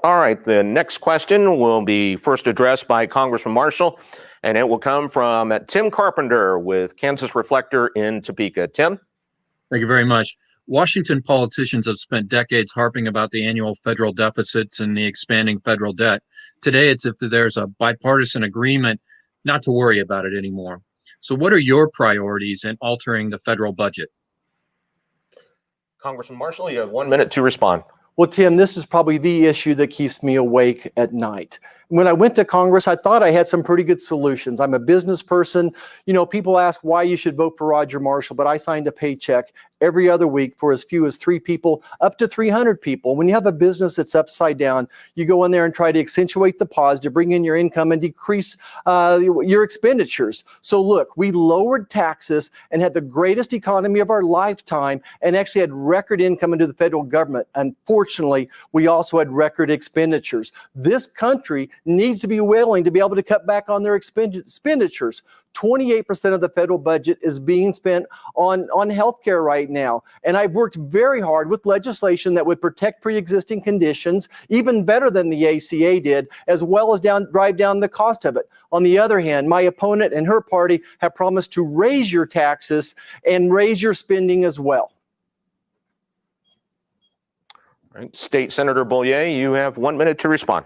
All right, the next question will be first addressed by Congressman Marshall, and it will come from Tim Carpenter with Kansas Reflector in Topeka. Tim? Thank you very much. Washington politicians have spent decades harping about the annual federal deficits and the expanding federal debt. Today, it's if there's a bipartisan agreement not to worry about it anymore. So what are your priorities in altering the federal budget? Congressman Marshall, you have 1 minute to respond. Well, Tim, this is probably the issue that keeps me awake at night. When I went to Congress, I thought I had some pretty good solutions. I'm a business person. People ask why you should vote for Roger Marshall, but I signed a paycheck every other week for as few as 3 people, up to 300 people. When you have a business that's upside down, you go in there and try to accentuate the positive, bring in your income and decrease your expenditures. So look, we lowered taxes and had the greatest economy of our lifetime and actually had record income into the federal government. Unfortunately, we also had record expenditures. This country needs to be willing to be able to cut back on their expenditures. 28% of the federal budget is being spent on healthcare right now. And I've worked very hard with legislation that would protect pre-existing conditions, even better than the ACA did, as well as drive down the cost of it. On the other hand, my opponent and her party have promised to raise your taxes and raise your spending as well. All right. State Senator Bollier, you have 1 minute to respond.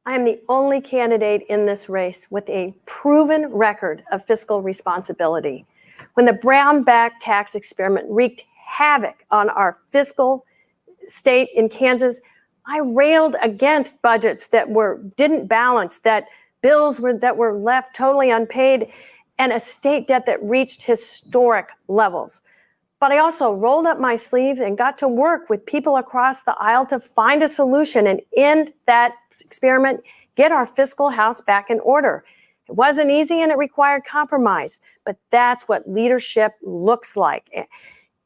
I am the only candidate in this race with a proven record of fiscal responsibility. When the brown bag tax experiment wreaked havoc on our fiscal state in Kansas, I railed against budgets that didn't balance, that bills that were left totally unpaid, and a state debt that reached historic levels. But I also rolled up my sleeves and got to work with people across the aisle to find a solution and end that experiment, get our fiscal house back in order. It wasn't easy and it required compromise, but that's what leadership looks like.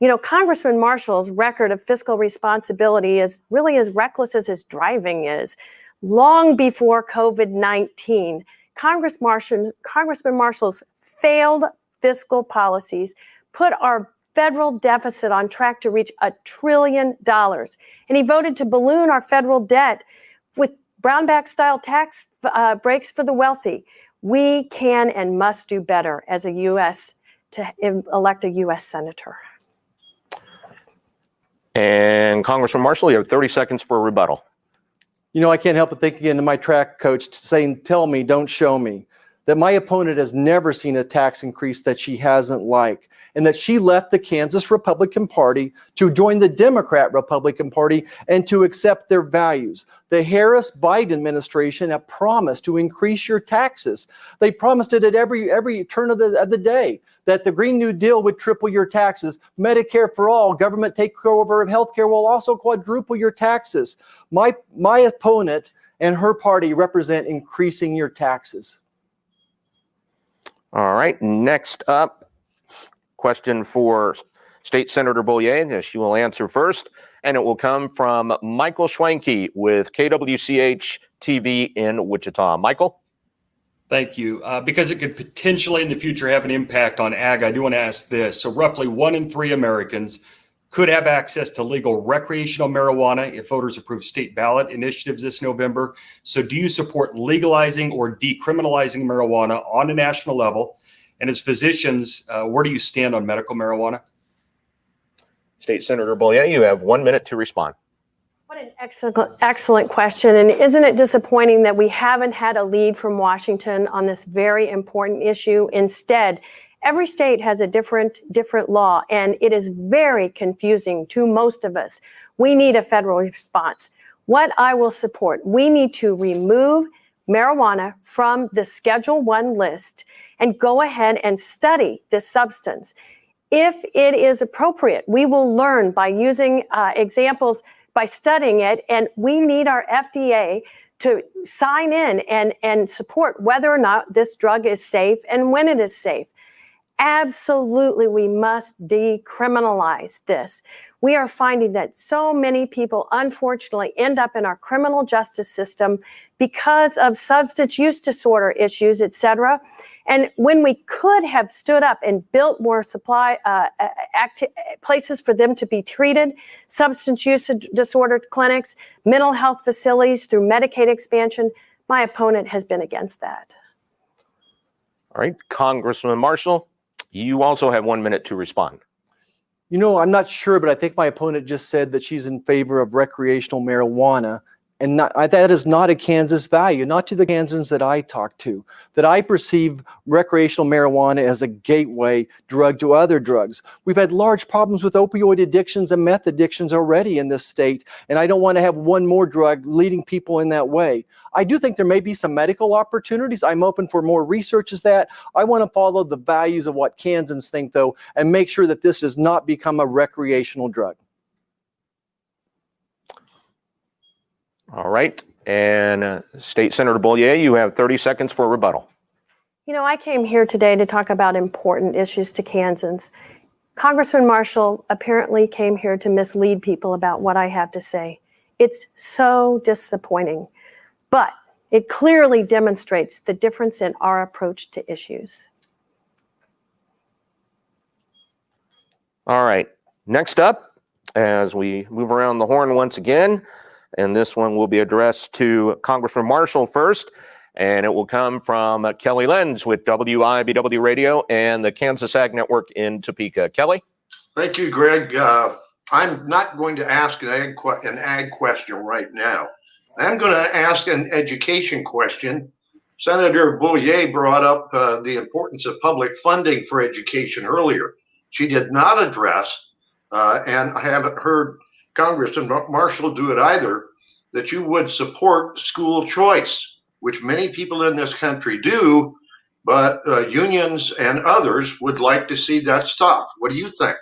You know, Congressman Marshall's record of fiscal responsibility is really as reckless as his driving is. Long before COVID-19, Congressman Marshall's failed fiscal policies put our federal deficit on track to reach $1 trillion. And he voted to balloon our federal debt with brownback style tax breaks for the wealthy. We can and must do better as a U.S. to elect a U.S. senator. And Congressman Marshall, you have 30 seconds for a rebuttal. You know, I can't help but think again to my track coach saying, tell me, don't show me, that my opponent has never seen a tax increase that she hasn't liked, and that she left the Kansas Republican Party to join the Democrat Republican Party and to accept their values. The Harris-Biden administration have promised to increase your taxes. They promised it at every turn of the day, that the Green New Deal would triple your taxes. Medicare for all, government takeover of healthcare will also quadruple your taxes. My opponent and her party represent increasing your taxes. All right, next up, question for State Senator Bollier. She will answer first, and it will come from Michael Schwenke with KWCH TV in Wichita. Michael? Thank you. Because it could potentially in the future have an impact on ag, I do want to ask this. So roughly 1 in 3 Americans could have access to legal recreational marijuana if voters approve state ballot initiatives this November. So do you support legalizing or decriminalizing marijuana on a national level? And as physicians, where do you stand on medical marijuana? State Senator Bollier, you have 1 minute to respond. What an excellent question. And isn't it disappointing that we haven't had a lead from Washington on this very important issue? Instead, every state has a different law, and it is very confusing to most of us. We need a federal response. What I will support, we need to remove marijuana from the Schedule I list and go ahead and study this substance. If it is appropriate, we will learn by using examples, by studying it, and we need our FDA to sign in and support whether or not this drug is safe and when it is safe. Absolutely, we must decriminalize this. We are finding that so many people, unfortunately, end up in our criminal justice system because of substance use disorder issues, et cetera. And when we could have stood up and built more places for them to be treated, substance use disorder clinics, mental health facilities through Medicaid expansion, my opponent has been against that. All right, Congressman Marshall, you also have 1 minute to respond. You know, I'm not sure, but I think my opponent just said that she's in favor of recreational marijuana. And that is not a Kansas value, not to the Kansans that I talk to, that I perceive recreational marijuana as a gateway drug to other drugs. We've had large problems with opioid addictions and meth addictions already in this state, and I don't want to have one more drug leading people in that way. I do think there may be some medical opportunities. I'm open for more research as that. I want to follow the values of what Kansans think, though, and make sure that this does not become a recreational drug. All right. And State Senator Bollier, you have 30 seconds for a rebuttal. You know, I came here today to talk about important issues to Kansans. Congressman Marshall apparently came here to mislead people about what I have to say. It's so disappointing. But It clearly demonstrates the difference in our approach to issues. All right. Next up, as we move around the horn once again, and this one will be addressed to Congressman Marshall first, and it will come from Kelly Lenz with WIBW Radio and the Kansas Ag Network in Topeka. Kelly? Thank you, Greg. I'm not going to ask an ag question right now. I'm going to ask an education question. Senator Bollier brought up the importance of public funding for education earlier. She did not address, and I haven't heard Congressman Marshall do it either, that you would support school choice, which many people in this country do, but unions and others would like to see that stop. What do you think?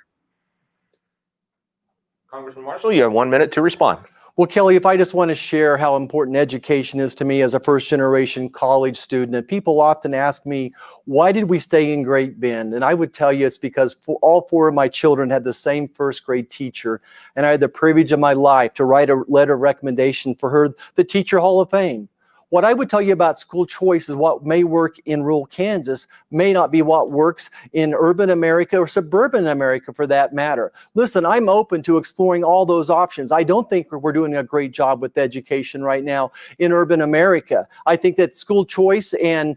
Congressman Marshall, you have 1 minute to respond. Well, Kelly, if I just want to share how important education is to me as a first-generation college student, and people often ask me, why did we stay in Great Bend? And I would tell you it's because all 4 of my children had the same first-grade teacher, and I had the privilege of my life to write a letter of recommendation for her, the Teacher Hall of Fame. What I would tell you about school choice is what may work in rural Kansas may not be what works in urban America or suburban America for that matter. Listen, I'm open to exploring all those options. I don't think we're doing a great job with education right now in urban America. I think that school choice and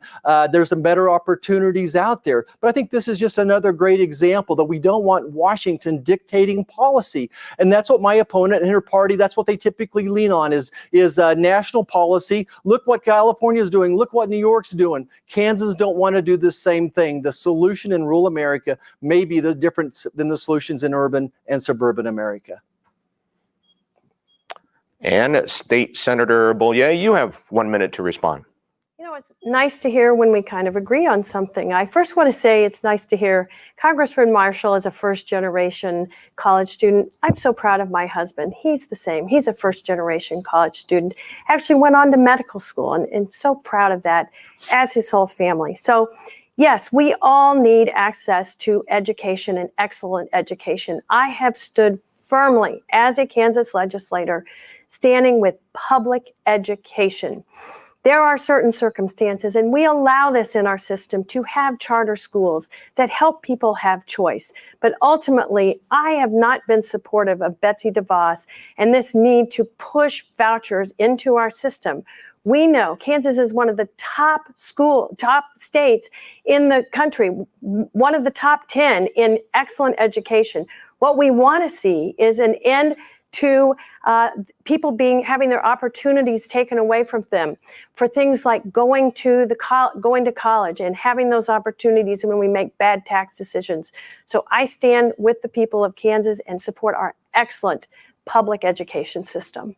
there's some better opportunities out there. But I think this is just another great example that we don't want Washington dictating policy. And that's what my opponent and her party, that's what they typically lean on is national policy. Look what California is doing. Look what New York's doing. Kansas don't want to do the same thing. The solution in rural America may be the difference than the solutions in urban and suburban America. And State Senator Bollier, you have 1 minute to respond. You know, it's nice to hear when we kind of agree on something. I first want to say it's nice to hear Congressman Marshall as a first-generation college student. I'm so proud of my husband. He's the same. He's a first-generation college student. Actually went on to medical school and so proud of that, as his whole family. So, yes, we all need access to education and excellent education. I have stood firmly as a Kansas legislator standing with public education. There are certain circumstances, and we allow this in our system to have charter schools that help people have choice. But ultimately, I have not been supportive of Betsy DeVos and this need to push vouchers into our system. We know Kansas is one of the top states in the country, one of the top 10 in excellent education. What we want to see is an end to people having their opportunities taken away from them for things like going to college and having those opportunities when we make bad tax decisions. So I stand with the people of Kansas and support our excellent public education system.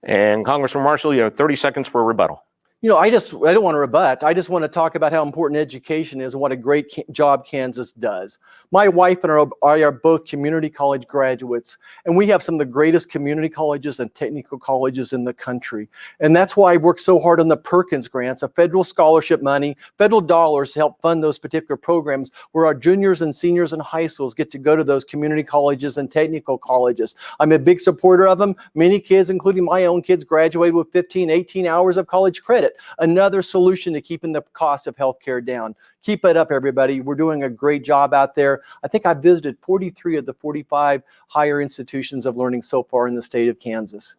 And Congressman Marshall, you have 30 seconds for a rebuttal. You know, I don't want to rebut. I just want to talk about how important education is and what a great job Kansas does. My wife and I are both community college graduates, and we have some of the greatest community colleges and technical colleges in the country. And that's why I've worked so hard on the Perkins grants, a federal scholarship money, federal dollars to help fund those particular programs where our juniors and seniors in high schools get to go to those community colleges and technical colleges. I'm a big supporter of them. Many kids, including my own kids, graduated with 15, 18 hours of college credit. Another solution to keeping the cost of healthcare down. Keep it up, everybody. We're doing a great job out there. I think I've visited 43 of the 45 higher institutions of learning so far in the state of Kansas.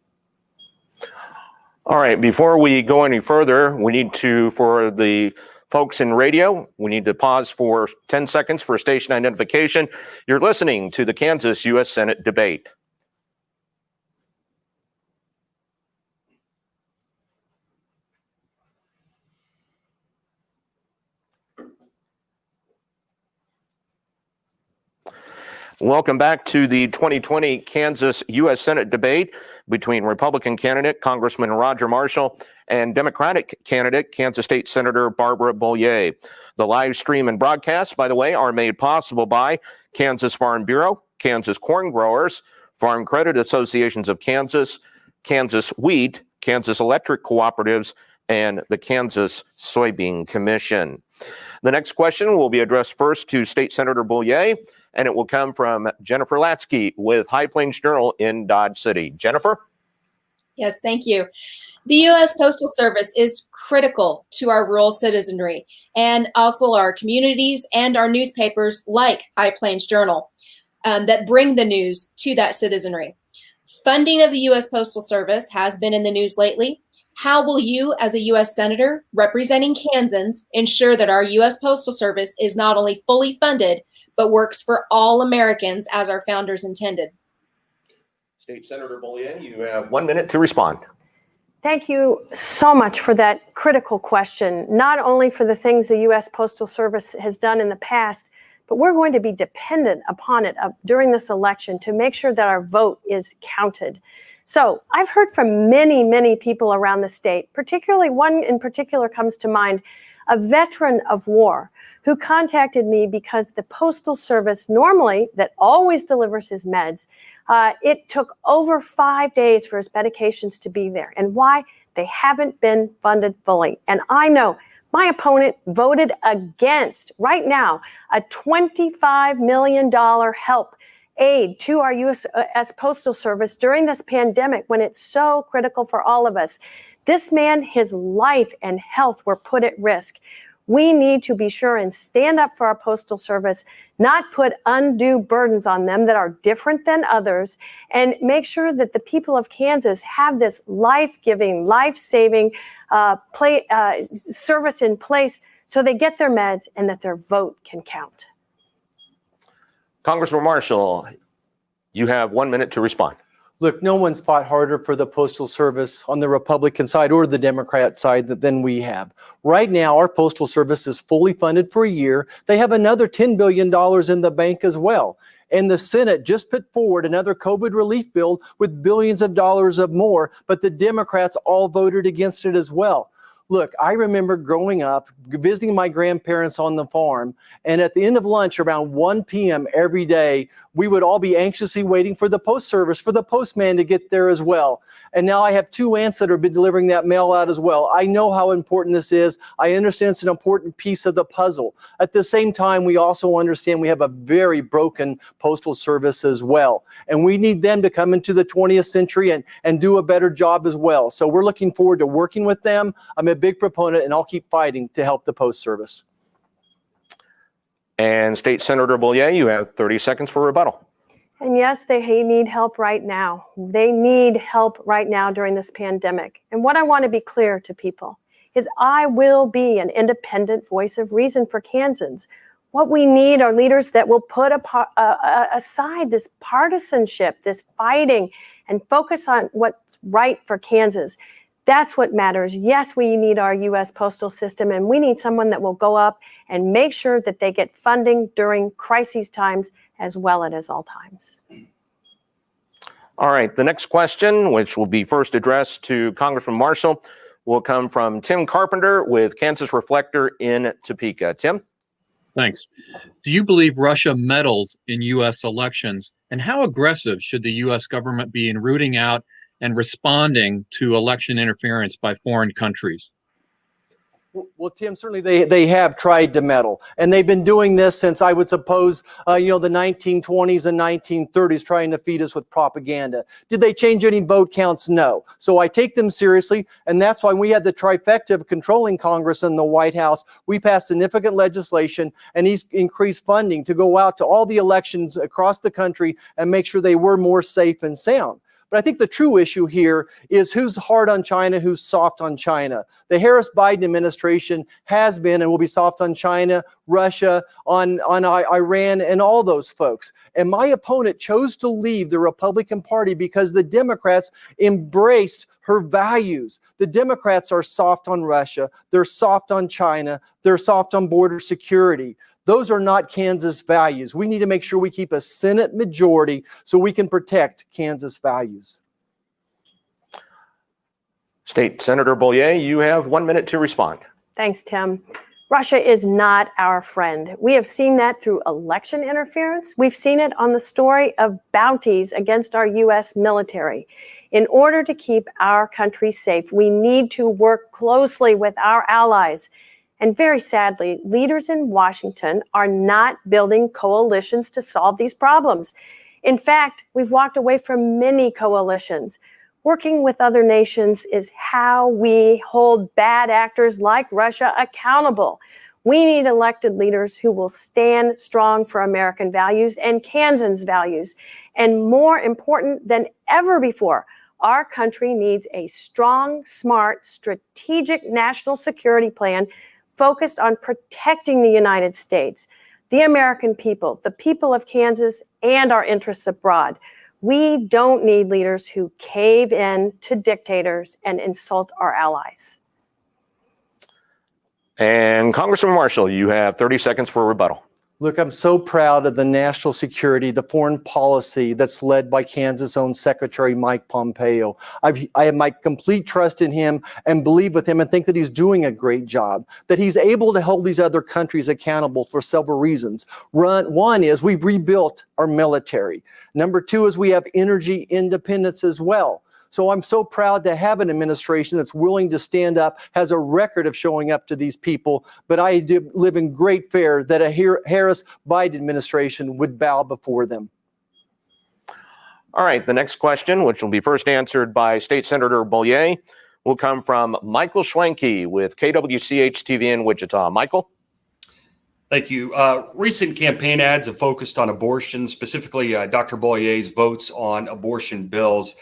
All right, before we go any further, we need to, for the folks in radio, we need to pause for 10 seconds for station identification. You're listening to the Kansas U.S. Senate debate. Welcome back to the 2020 Kansas U.S. Senate debate between Republican candidate Congressman Roger Marshall and Democratic candidate Kansas State Senator Barbara Bollier. The live stream and broadcast, by the way, are made possible by Kansas Farm Bureau, Kansas Corn Growers, Farm Credit Associations of Kansas, Kansas Wheat, Kansas Electric Cooperatives, and the Kansas Soybean Commission. The next question will be addressed first to State Senator Bollier, and it will come from Jennifer Latsky with High Plains Journal in Dodge City. Jennifer? Yes, thank you. The U.S. Postal Service is critical to our rural citizenry and also our communities and our newspapers like High Plains Journal that bring the news to that citizenry. Funding of the U.S. Postal Service has been in the news lately. How will you, as a U.S. Senator representing Kansans, ensure that our U.S. Postal Service is not only fully funded, but works for all Americans as our founders intended? State Senator Bollier, you have 1 minute to respond. Thank you so much for that critical question, not only for the things the U.S. Postal Service has done in the past, but we're going to be dependent upon it during this election to make sure that our vote is counted. So I've heard from many, many people around the state, particularly one in particular comes to mind, a veteran of war who contacted me because the Postal Service normally, that always delivers his meds, it took over 5 days for his medications to be there. And why? They haven't been funded fully. And I know my opponent voted against, right now, a $25 million help aid to our U.S. Postal Service during this pandemic when it's so critical for all of us. This man, his life and health were put at risk. We need to be sure and stand up for our Postal Service, not put undue burdens on them that are different than others, and make sure that the people of Kansas have this life-giving, life-saving service in place so they get their meds and that their vote can count. Congressman Marshall, you have 1 minute to respond. Look, no one's fought harder for the Postal Service on the Republican side or the Democrat side than we have. Right now, our Postal Service is fully funded for a year. They have another $10 billion in the bank as well. And the Senate just put forward another COVID relief bill with billions of dollars of more, but the Democrats all voted against it as well. Look, I remember growing up, visiting my grandparents on the farm, and at the end of lunch around 1 p.m. every day, we would all be anxiously waiting for the post service, for the postman to get there as well. And now I have two aunts that have been delivering that mail out as well. I know how important this is. I understand it's an important piece of the puzzle. At the same time, we also understand we have a very broken postal service as well. And we need them to come into the 20th century and do a better job as well. So we're looking forward to working with them. I'm a big proponent, and I'll keep fighting to help the post service. And State Senator Bollier, you have 30 seconds for rebuttal. And yes, they need help right now. They need help right now during this pandemic. And what I want to be clear to people is I will be an independent voice of reason for Kansans. What we need are leaders that will put aside this partisanship, this fighting, and focus on what's right for Kansas. That's what matters. Yes, we need our U.S. postal system, and we need someone that will go up and make sure that they get funding during crisis times as well as all times. All right, the next question, which will be first addressed to Congressman Marshall, will come from Tim Carpenter with Kansas Reflector in Topeka. Tim? Thanks. Do you believe Russia meddles in U.S. elections? And how aggressive should the U.S. government be in rooting out and responding to election interference by foreign countries? Well, Tim, certainly they have tried to meddle, and they've been doing this since, I would suppose, the 1920s and 1930s, trying to feed us with propaganda. Did they change any vote counts? No. So I take them seriously, and that's why we had the trifecta of controlling Congress and the White House. We passed significant legislation and increased funding to go out to all the elections across the country and make sure they were more safe and sound. But I think the true issue here is who's hard on China, who's soft on China. The Harris-Biden administration has been and will be soft on China, Russia, on Iran, and all those folks. And my opponent chose to leave the Republican Party because the Democrats embraced her values. The Democrats are soft on Russia. They're soft on China. They're soft on border security. Those are not Kansas values. We need to make sure we keep a Senate majority so we can protect Kansas values. State Senator Bollier, you have 1 minute to respond. Thanks, Tim. Russia is not our friend. We have seen that through election interference. We've seen it on the story of bounties against our U.S. military. In order to keep our country safe, we need to work closely with our allies. And very sadly, leaders in Washington are not building coalitions to solve these problems. In fact, we've walked away from many coalitions. Working with other nations is how we hold bad actors like Russia accountable. We need elected leaders who will stand strong for American values and Kansans' values. And more important than ever before, our country needs a strong, smart, strategic national security plan focused on protecting the United States, the American people, the people of Kansas, and our interests abroad. We don't need leaders who cave in to dictators and insult our allies. And Congressman Marshall, you have 30 seconds for a rebuttal. Look, I'm so proud of the national security, the foreign policy that's led by Kansas' own Secretary Mike Pompeo. I have my complete trust in him and believe with him and think that he's doing a great job, that he's able to hold these other countries accountable for several reasons. One is we've rebuilt our military. Number two is we have energy independence as well. So I'm so proud to have an administration that's willing to stand up, has a record of showing up to these people. But I do live in great fear that a Harris-Biden administration would bow before them. All right, the next question, which will be first answered by State Senator Bollier, will come from Michael Schwenke with KWCH-TV in Wichita. Michael? Thank you. Recent campaign ads have focused on abortion, specifically Dr. Bollier's votes on abortion bills.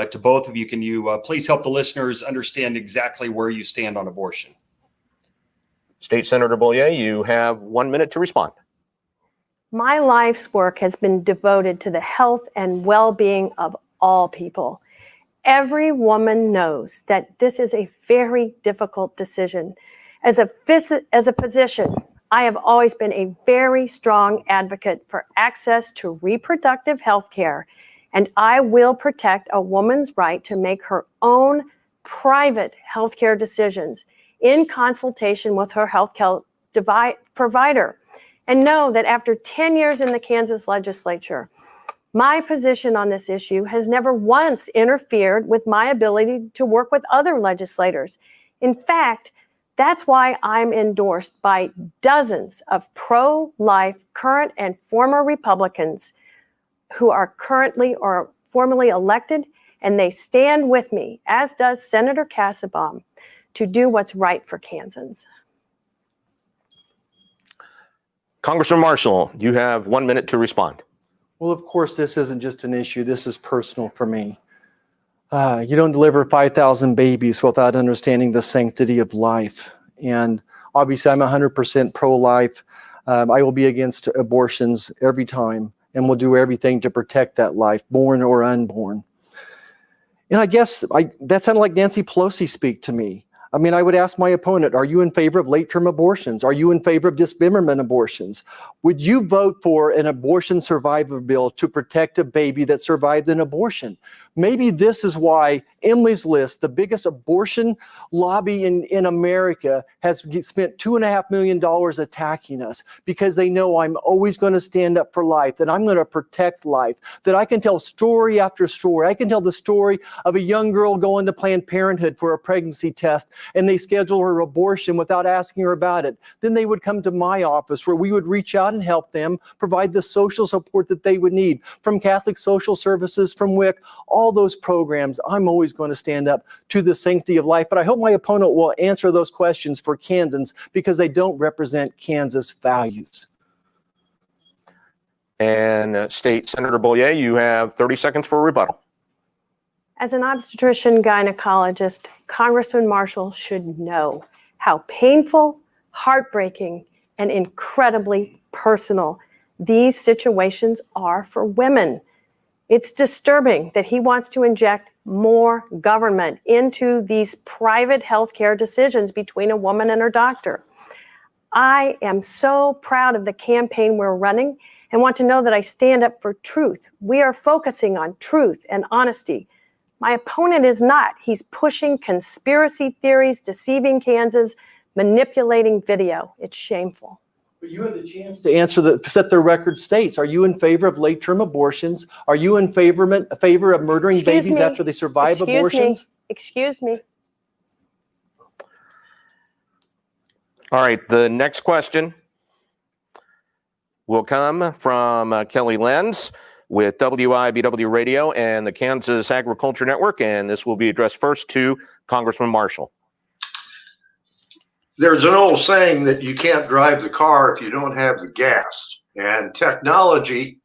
To both of you, can you please help the listeners understand exactly where you stand on abortion? State Senator Bollier, you have 1 minute to respond. My life's work has been devoted to the health and well-being of all people. Every woman knows that this is a very difficult decision. As a physician, I have always been a very strong advocate for access to reproductive health care, and I will protect a woman's right to make her own private healthcare decisions in consultation with her healthcare provider. And know that after 10 years in the Kansas legislature, my position on this issue has never once interfered with my ability to work with other legislators. In fact, that's why I'm endorsed by dozens of pro-life current and former Republicans who are currently or formerly elected, and they stand with me, as does Senator Kassebaum, to do what's right for Kansans. Congressman Marshall, you have 1 minute to respond. Well, of course, this isn't just an issue. This is personal for me. You don't deliver 5,000 babies without understanding the sanctity of life. And obviously, I'm 100% pro-life. I will be against abortions every time, and will do everything to protect that life, born or unborn. And I guess that sounded like Nancy Pelosi speak to me. I mean, I would ask my opponent, are you in favor of late-term abortions? Are you in favor of dismemberment abortions? Would you vote for an abortion survivor bill to protect a baby that survived an abortion? Maybe this is why Emily's List, the biggest abortion lobby in America, has spent $2.5 million attacking us, because they know I'm always going to stand up for life, that I'm going to protect life, that I can tell story after story. I can tell the story of a young girl going to Planned Parenthood for a pregnancy test, and they schedule her abortion without asking her about it. Then they would come to my office, where we would reach out and help them, provide the social support that they would need from Catholic Social Services, from WIC, all those programs. I'm always going to stand up to the sanctity of life, but I hope my opponent will answer those questions for Kansans, because they don't represent Kansas values. And State Senator Bollier, you have 30 seconds for a rebuttal. As an obstetrician gynecologist, Congressman Marshall should know how painful, heartbreaking, and incredibly personal these situations are for women. It's disturbing that he wants to inject more government into these private healthcare decisions between a woman and her doctor. I am so proud of the campaign we're running and want to know that I stand up for truth. We are focusing on truth and honesty. My opponent is not. He's pushing conspiracy theories, deceiving Kansas, manipulating video. It's shameful. But you have the chance to set the record states. Are you in favor of late-term abortions? Are you in favor of murdering babies after they survive abortions? Excuse me. All right, the next question will come from Kelly Lenz with WIBW Radio and the Kansas Agriculture Network, and this will be addressed first to Congressman Marshall. There's an old saying that you can't drive the car if you don't have the gas, and technology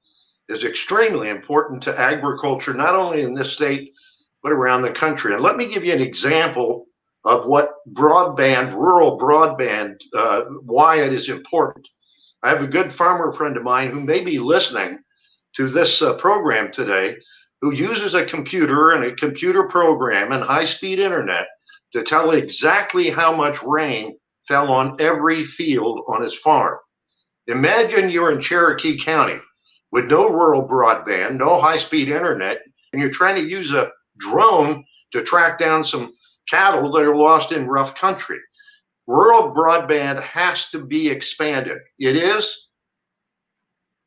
is extremely important to agriculture, not only in this state, but around the country. And let me give you an example of what broadband, rural broadband, why it is important. I have a good farmer friend of mine who may be listening to this program today, who uses a computer and a computer program and high-speed internet to tell exactly how much rain fell on every field on his farm. Imagine you're in Cherokee County with no rural broadband, no high-speed internet, and you're trying to use a drone to track down some cattle that are lost in rough country. Rural broadband has to be expanded. It is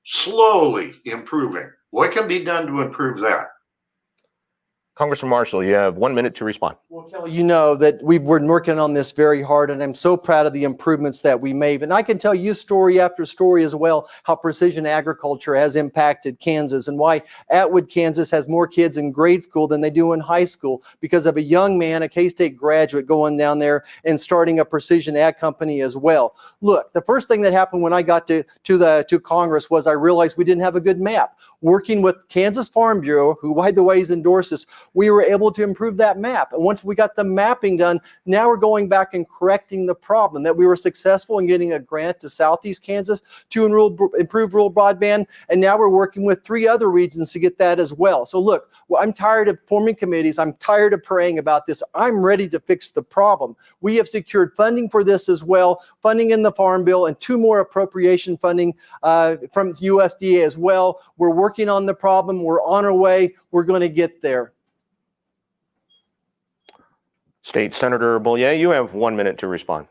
slowly improving. What can be done to improve that? Congressman Marshall, you have 1 minute to respond. Well, Kelly, you know that we've been working on this very hard, and I'm so proud of the improvements that we made. And I can tell you story after story as well, how precision agriculture has impacted Kansas and why Atwood, Kansas has more kids in grade school than they do in high school because of a young man, a K-State graduate, going down there and starting a precision ag company as well. Look, the first thing that happened when I got to Congress was I realized we didn't have a good map. Working with Kansas Farm Bureau, who, by the way, has endorsed us, we were able to improve that map. And once we got the mapping done, now we're going back and correcting the problem that we were successful in getting a grant to Southeast Kansas to improve rural broadband. And now we're working with 3 other regions to get that as well. So look, I'm tired of forming committees. I'm tired of praying about this. I'm ready to fix the problem. We have secured funding for this as well, funding in the Farm Bill and 2 more appropriation funding from USDA as well. We're working on the problem. We're on our way. We're going to get there. State Senator Bollier, you have 1 minute to respond.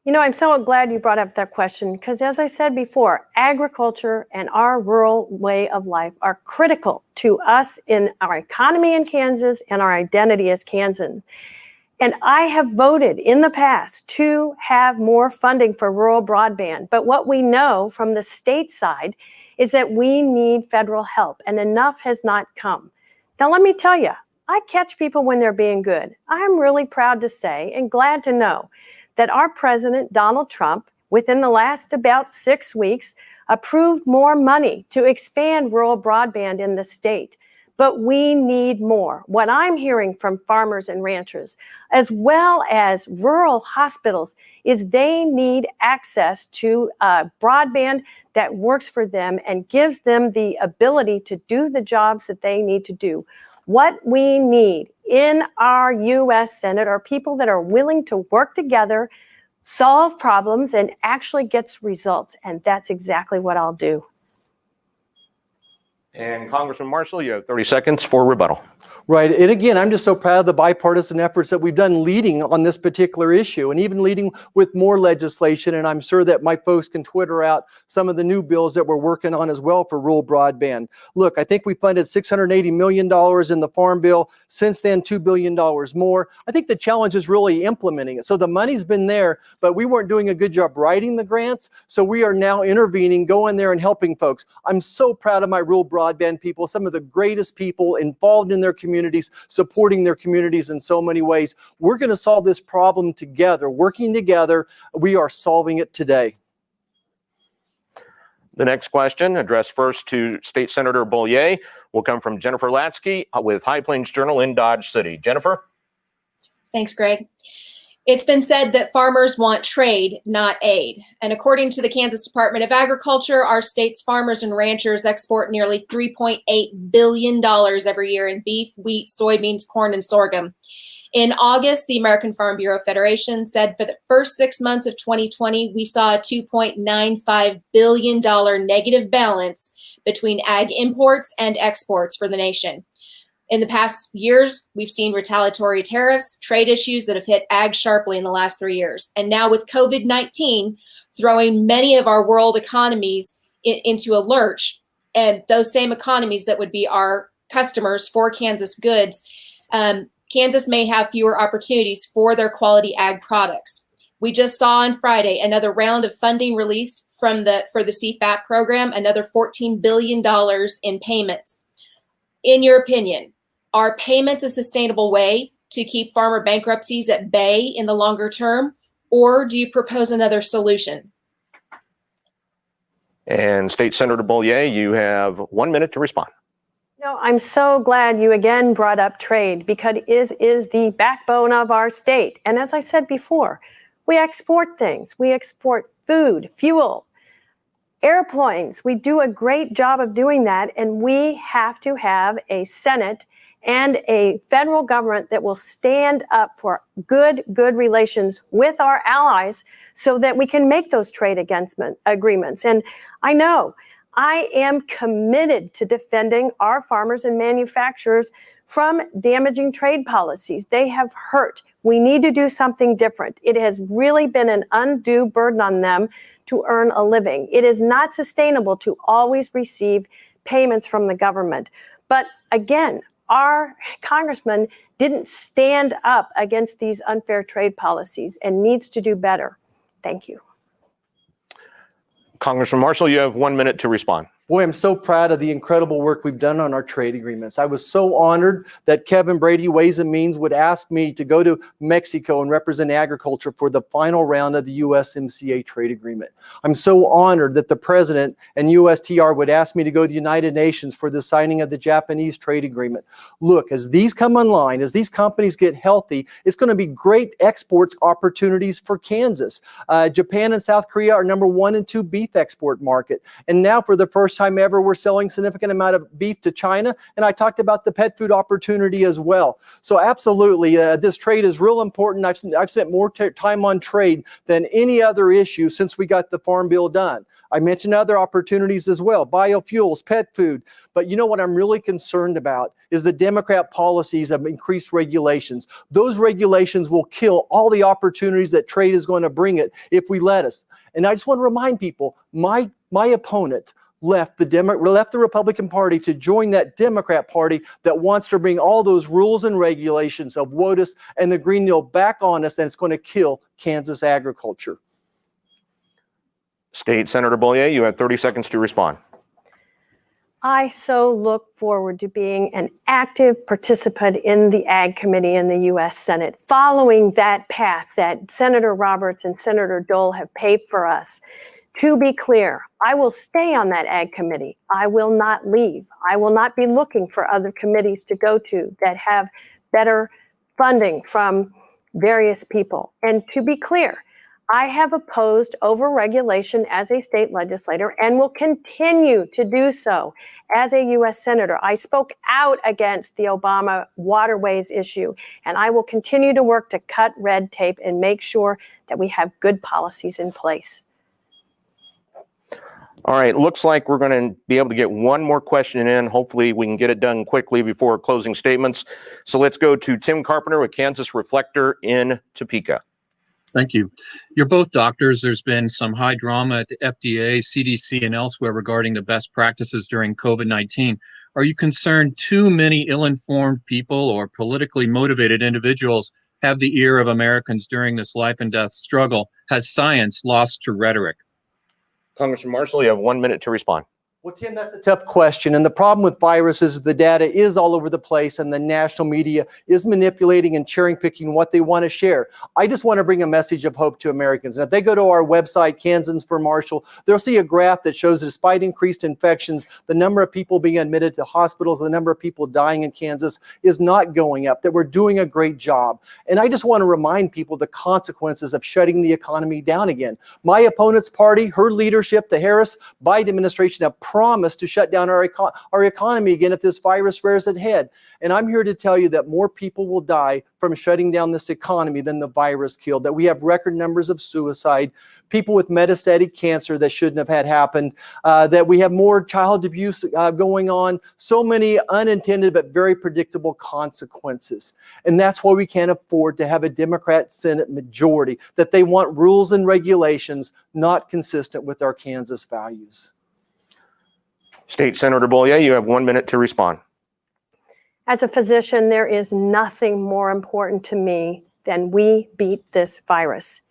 You know, I'm so glad you brought up that question because, as I said before, agriculture and our rural way of life are critical to us in our economy in Kansas and our identity as Kansan. And I have voted in the past to have more funding for rural broadband. But what we know from the state side is that we need federal help, and enough has not come. Now, let me tell you, I catch people when they're being good. I'm really proud to say and glad to know that our president, Donald Trump, within the last about 6 weeks, approved more money to expand rural broadband in the state. But we need more. What I'm hearing from farmers and ranchers, as well as rural hospitals, is they need access to broadband that works for them and gives them the ability to do the jobs that they need to do. What we need in our U.S. Senate are people that are willing to work together, solve problems, and actually gets results. And that's exactly what I'll do. And Congressman Marshall, you have 30 seconds for rebuttal. Right. And again, I'm just so proud of the bipartisan efforts that we've done leading on this particular issue and even leading with more legislation. And I'm sure that my folks can Twitter out some of the new bills that we're working on as well for rural broadband. Look, I think we funded $680 million in the Farm Bill. Since then, $2 billion more. I think the challenge is really implementing it. So the money's been there, but we weren't doing a good job writing the grants. So we are now intervening, going there and helping folks. I'm so proud of my rural broadband people, some of the greatest people involved in their communities, supporting their communities in so many ways. We're going to solve this problem together. Working together, we are solving it today. The next question, addressed first to State Senator Bollier, will come from Jennifer Latsky with High Plains Journal in Dodge City. Jennifer? Thanks, Greg. It's been said that farmers want trade, not aid. And according to the Kansas Department of Agriculture, our state's farmers and ranchers export nearly $3.8 billion every year in beef, wheat, soybeans, corn, and sorghum. In August, the American Farm Bureau Federation said for the first 6 months of 2020, we saw a $2.95 billion negative balance between ag imports and exports for the nation. In the past years, we've seen retaliatory tariffs, trade issues that have hit ag sharply in the last 3 years. And now with COVID-19 throwing many of our world economies into a lurch, and those same economies that would be our customers for Kansas goods, Kansas may have fewer opportunities for their quality ag products. We just saw on Friday another round of funding released for the CFAP program, another $14 billion in payments. In your opinion, are payments a sustainable way to keep farmer bankruptcies at bay in the longer term, or do you propose another solution? And State Senator Bollier, you have 1 minute to respond. No, I'm so glad you again brought up trade, because it is the backbone of our state. And as I said before, we export things. We export food, fuel, airplanes. We do a great job of doing that. And we have to have a Senate and a federal government that will stand up for good relations with our allies so that we can make those trade agreements. And I know I am committed to defending our farmers and manufacturers from damaging trade policies. They have hurt. We need to do something different. It has really been an undue burden on them to earn a living. It is not sustainable to always receive payments from the government. But again, our congressman didn't stand up against these unfair trade policies and needs to do better. Thank you. Congressman Marshall, you have 1 minute to respond. Boy, I'm so proud of the incredible work we've done on our trade agreements. I was so honored that Kevin Brady, Ways and Means, would ask me to go to Mexico and represent agriculture for the final round of the USMCA trade agreement. I'm so honored that the president and USTR would ask me to go to the United Nations for the signing of the Japanese trade agreement. Look, as these come online, as these companies get healthy, it's going to be great exports opportunities for Kansas. Japan and South Korea are number 1 and 2 beef export market. And now for the first time ever, we're selling significant amount of beef to China. And I talked about the pet food opportunity as well. So absolutely, this trade is real important. I've spent more time on trade than any other issue since we got the Farm Bill done. I mentioned other opportunities as well, biofuels, pet food. But you know what I'm really concerned about is the Democrat policies of increased regulations. Those regulations will kill all the opportunities that trade is going to bring it if we let us. And I just want to remind people, my opponent left the Republican Party to join that Democrat Party that wants to bring all those rules and regulations of WOTUS and the Green Deal back on us, and it's going to kill Kansas agriculture. State Senator Bollier, you have 30 seconds to respond. I so look forward to being an active participant in the Ag Committee in the U.S. Senate, following that path that Senator Roberts and Senator Dole have paved for us. To be clear, I will stay on that Ag Committee. I will not leave. I will not be looking for other committees to go to that have better funding from various people. And to be clear, I have opposed overregulation as a state legislator and will continue to do so as a U.S. Senator. I spoke out against the Obama waterways issue, and I will continue to work to cut red tape and make sure that we have good policies in place. All right, looks like we're going to be able to get one more question in. Hopefully we can get it done quickly before closing statements. So let's go to Tim Carpenter with Kansas Reflector in Topeka. Thank you. You're both doctors. There's been some high drama at the FDA, CDC, and elsewhere regarding the best practices during COVID-19. Are you concerned too many ill-informed people or politically motivated individuals have the ear of Americans during this life and death struggle? Has science lost to rhetoric? Congressman Marshall, you have 1 minute to respond. Well, Tim, that's a tough question. And the problem with viruses is the data is all over the place and the national media is manipulating and cherry picking what they want to share. I just want to bring a message of hope to Americans. And if they go to our website, Kansans for Marshall, they'll see a graph that shows that despite increased infections, the number of people being admitted to hospitals, the number of people dying in Kansas is not going up, that we're doing a great job. And I just want to remind people the consequences of shutting the economy down again. My opponent's party, her leadership, the Harris-Biden administration have promised to shut down our economy again if this virus rears its head. And I'm here to tell you that more people will die from shutting down this economy than the virus killed, that we have record numbers of suicide, people with metastatic cancer that shouldn't have had happened, that we have more child abuse going on, so many unintended but very predictable consequences. And that's why we can't afford to have a Democrat Senate majority, that they want rules and regulations not consistent with our Kansas values. State Senator Bollier, you have 1 minute to respond. As a physician, there is nothing more important to me than we beat this virus.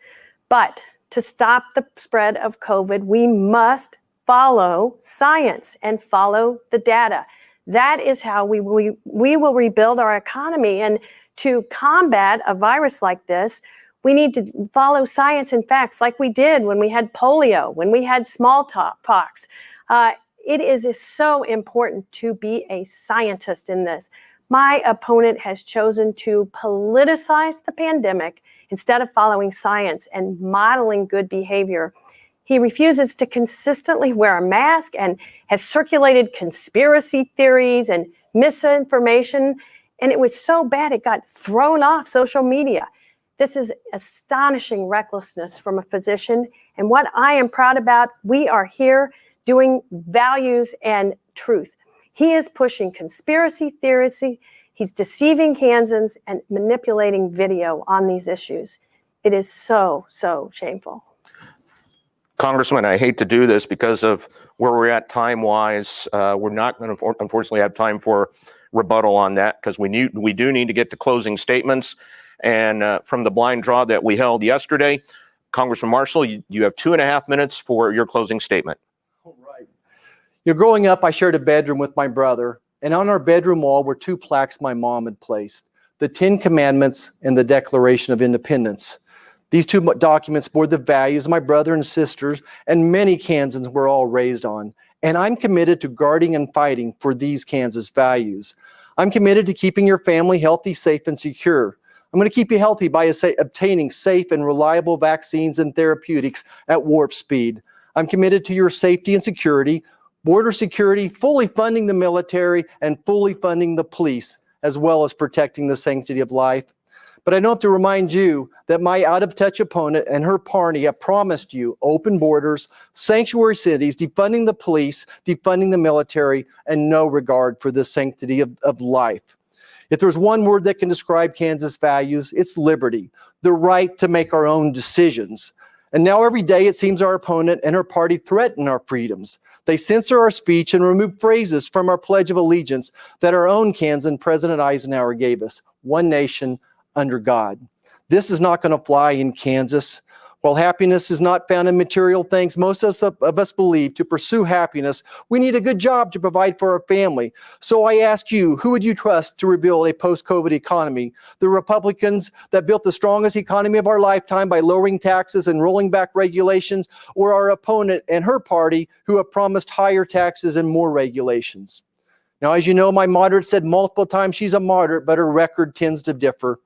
But to stop the spread of COVID, we must follow science and follow the data. That is how we will rebuild our economy. And to combat a virus like this, we need to follow science and facts like we did when we had polio, when we had smallpox. It is so important to be a scientist in this. My opponent has chosen to politicize the pandemic instead of following science and modeling good behavior. He refuses to consistently wear a mask and has circulated conspiracy theories and misinformation. And it was so bad it got thrown off social media. This is astonishing recklessness from a physician. And what I am proud about, we are here doing values and truth. He is pushing conspiracy theories. He's deceiving Kansans and manipulating video on these issues. It is so, so shameful. Congressman, I hate to do this because of where we're at time-wise. We're not going to unfortunately have time for rebuttal on that because we do need to get to closing statements. And from the blind draw that we held yesterday, Congressman Marshall, you have 2.5 minutes for your closing statement. All right. Growing up, I shared a bedroom with my brother, and on our bedroom wall were 2 plaques my mom had placed, the 10 Commandments and the Declaration of Independence. These 2 documents bore the values my brother and sisters and many Kansans were all raised on. And I'm committed to guarding and fighting for these Kansas values. I'm committed to keeping your family healthy, safe, and secure. I'm going to keep you healthy by obtaining safe and reliable vaccines and therapeutics at warp speed. I'm committed to your safety and security, border security, fully funding the military, and fully funding the police, as well as protecting the sanctity of life. But I don't have to remind you that my out-of-touch opponent and her party have promised you open borders, sanctuary cities, defunding the police, defunding the military, and no regard for the sanctity of life. If there's one word that can describe Kansas values, it's liberty, the right to make our own decisions. And now every day it seems our opponent and her party threaten our freedoms. They censor our speech and remove phrases from our Pledge of Allegiance that our own Kansan President Eisenhower gave us, one nation under God. This is not going to fly in Kansas. While happiness is not found in material things, most of us believe to pursue happiness, we need a good job to provide for our family. So I ask you, who would you trust to rebuild a post-COVID economy? The Republicans that built the strongest economy of our lifetime by lowering taxes and rolling back regulations, or our opponent and her party who have promised higher taxes and more regulations? Now, as you know, my moderate said multiple times she's a moderate, but her record tends to differ.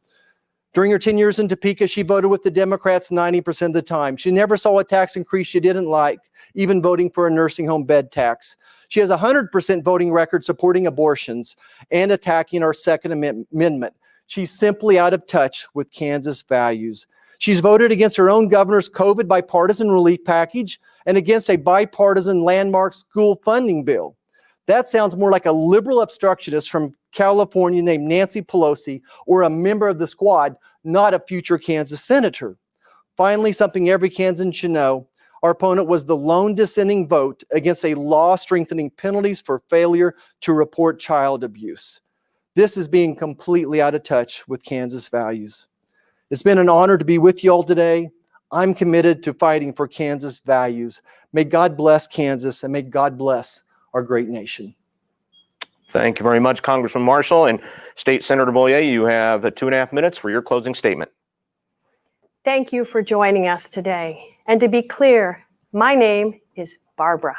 During her 10 years in Topeka, she voted with the Democrats 90% of the time. She never saw a tax increase she didn't like, even voting for a nursing home bed tax. She has a 100% voting record supporting abortions and attacking our Second Amendment. She's simply out of touch with Kansas values. She's voted against her own governor's COVID bipartisan relief package and against a bipartisan landmark school funding bill. That sounds more like a liberal obstructionist from California named Nancy Pelosi, or a member of the squad, not a future Kansas senator. Finally, something every Kansan should know, our opponent was the lone dissenting vote against a law strengthening penalties for failure to report child abuse. This is being completely out of touch with Kansas values. It's been an honor to be with you all today. I'm committed to fighting for Kansas values. May God bless Kansas and may God bless our great nation. Thank you very much, Congressman Marshall. And State Senator Bollier, you have 2.5 minutes for your closing statement. Thank you for joining us today. And to be clear, my name is Barbara.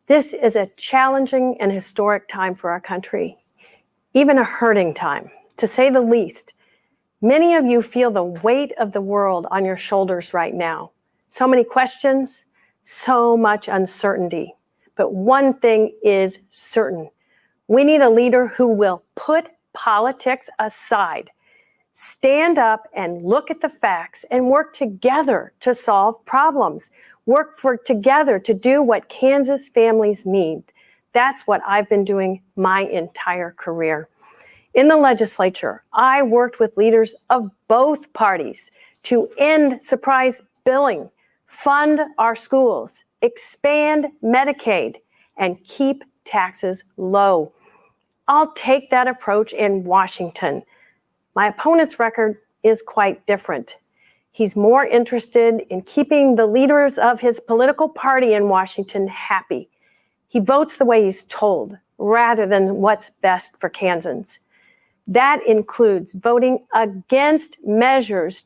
This is a challenging and historic time for our country, even a hurting time, to say the least. Many of you feel the weight of the world on your shoulders right now. So many questions, so much uncertainty. But one thing is certain. We need a leader who will put politics aside, stand up and look at the facts and work together to solve problems, together to do what Kansas families need. That's what I've been doing my entire career. In the legislature, I worked with leaders of both parties to end surprise billing, fund our schools, expand Medicaid, and keep taxes low. I'll take that approach in Washington. My opponent's record is quite different. He's more interested in keeping the leaders of his political party in Washington happy. He votes the way he's told rather than what's best for Kansans. That includes voting against measures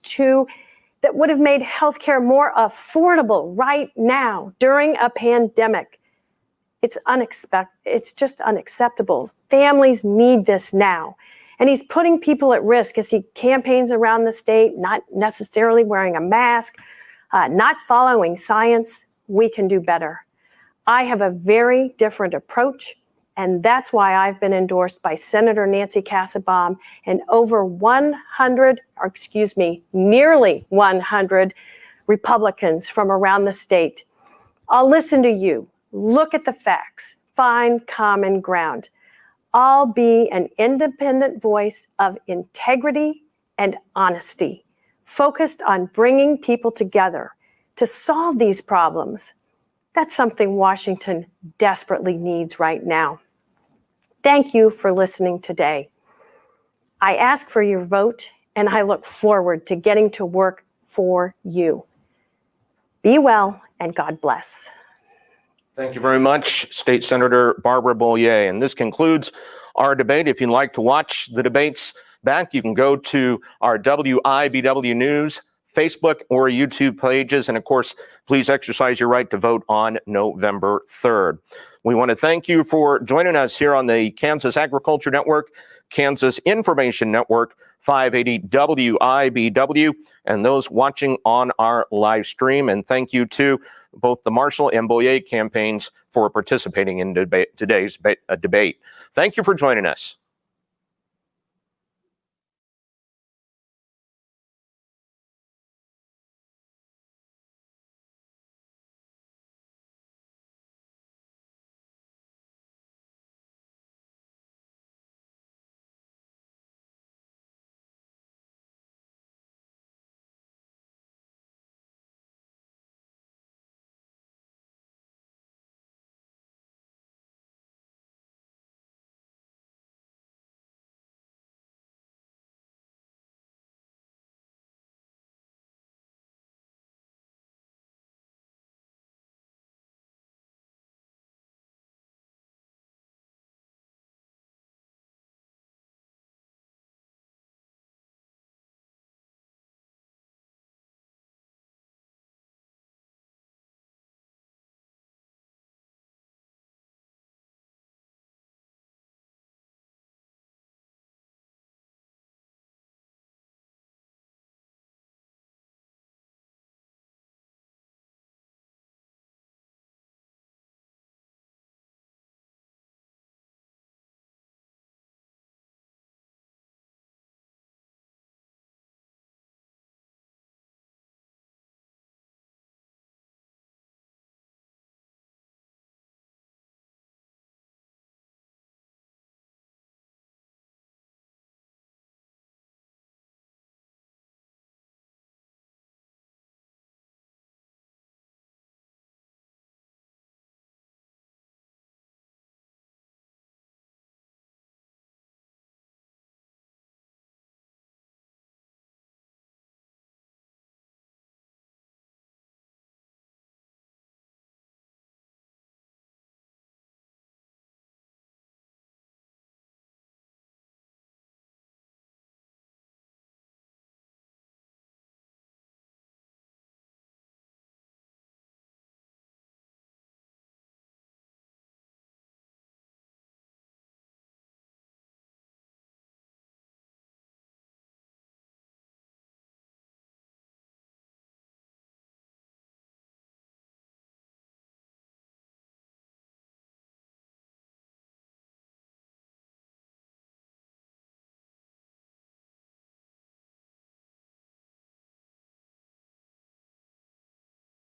that would have made healthcare more affordable right now during a pandemic. It's just unacceptable. Families need this now. And he's putting people at risk as he campaigns around the state, not necessarily wearing a mask, not following science. We can do better. I have a very different approach, and that's why I've been endorsed by Senator Nancy Kassebaum and nearly 100 Republicans from around the state. I'll listen to you, look at the facts, find common ground. I'll be an independent voice of integrity and honesty, focused on bringing people together to solve these problems. That's something Washington desperately needs right now. Thank you for listening today. I ask for your vote, and I look forward to getting to work for you. Be well, and God bless. Thank you very much, State Senator Barbara Bollier. And this concludes our debate. If you'd like to watch the debates back, you can go to our WIBW News Facebook or YouTube pages. And of course, please exercise your right to vote on November 3rd. We want to thank you for joining us here on the Kansas Agriculture Network, Kansas Information Network, 580 WIBW, and those watching on our live stream. And thank you to both the Marshall and Bollier campaigns for participating in today's debate. Thank you for joining us.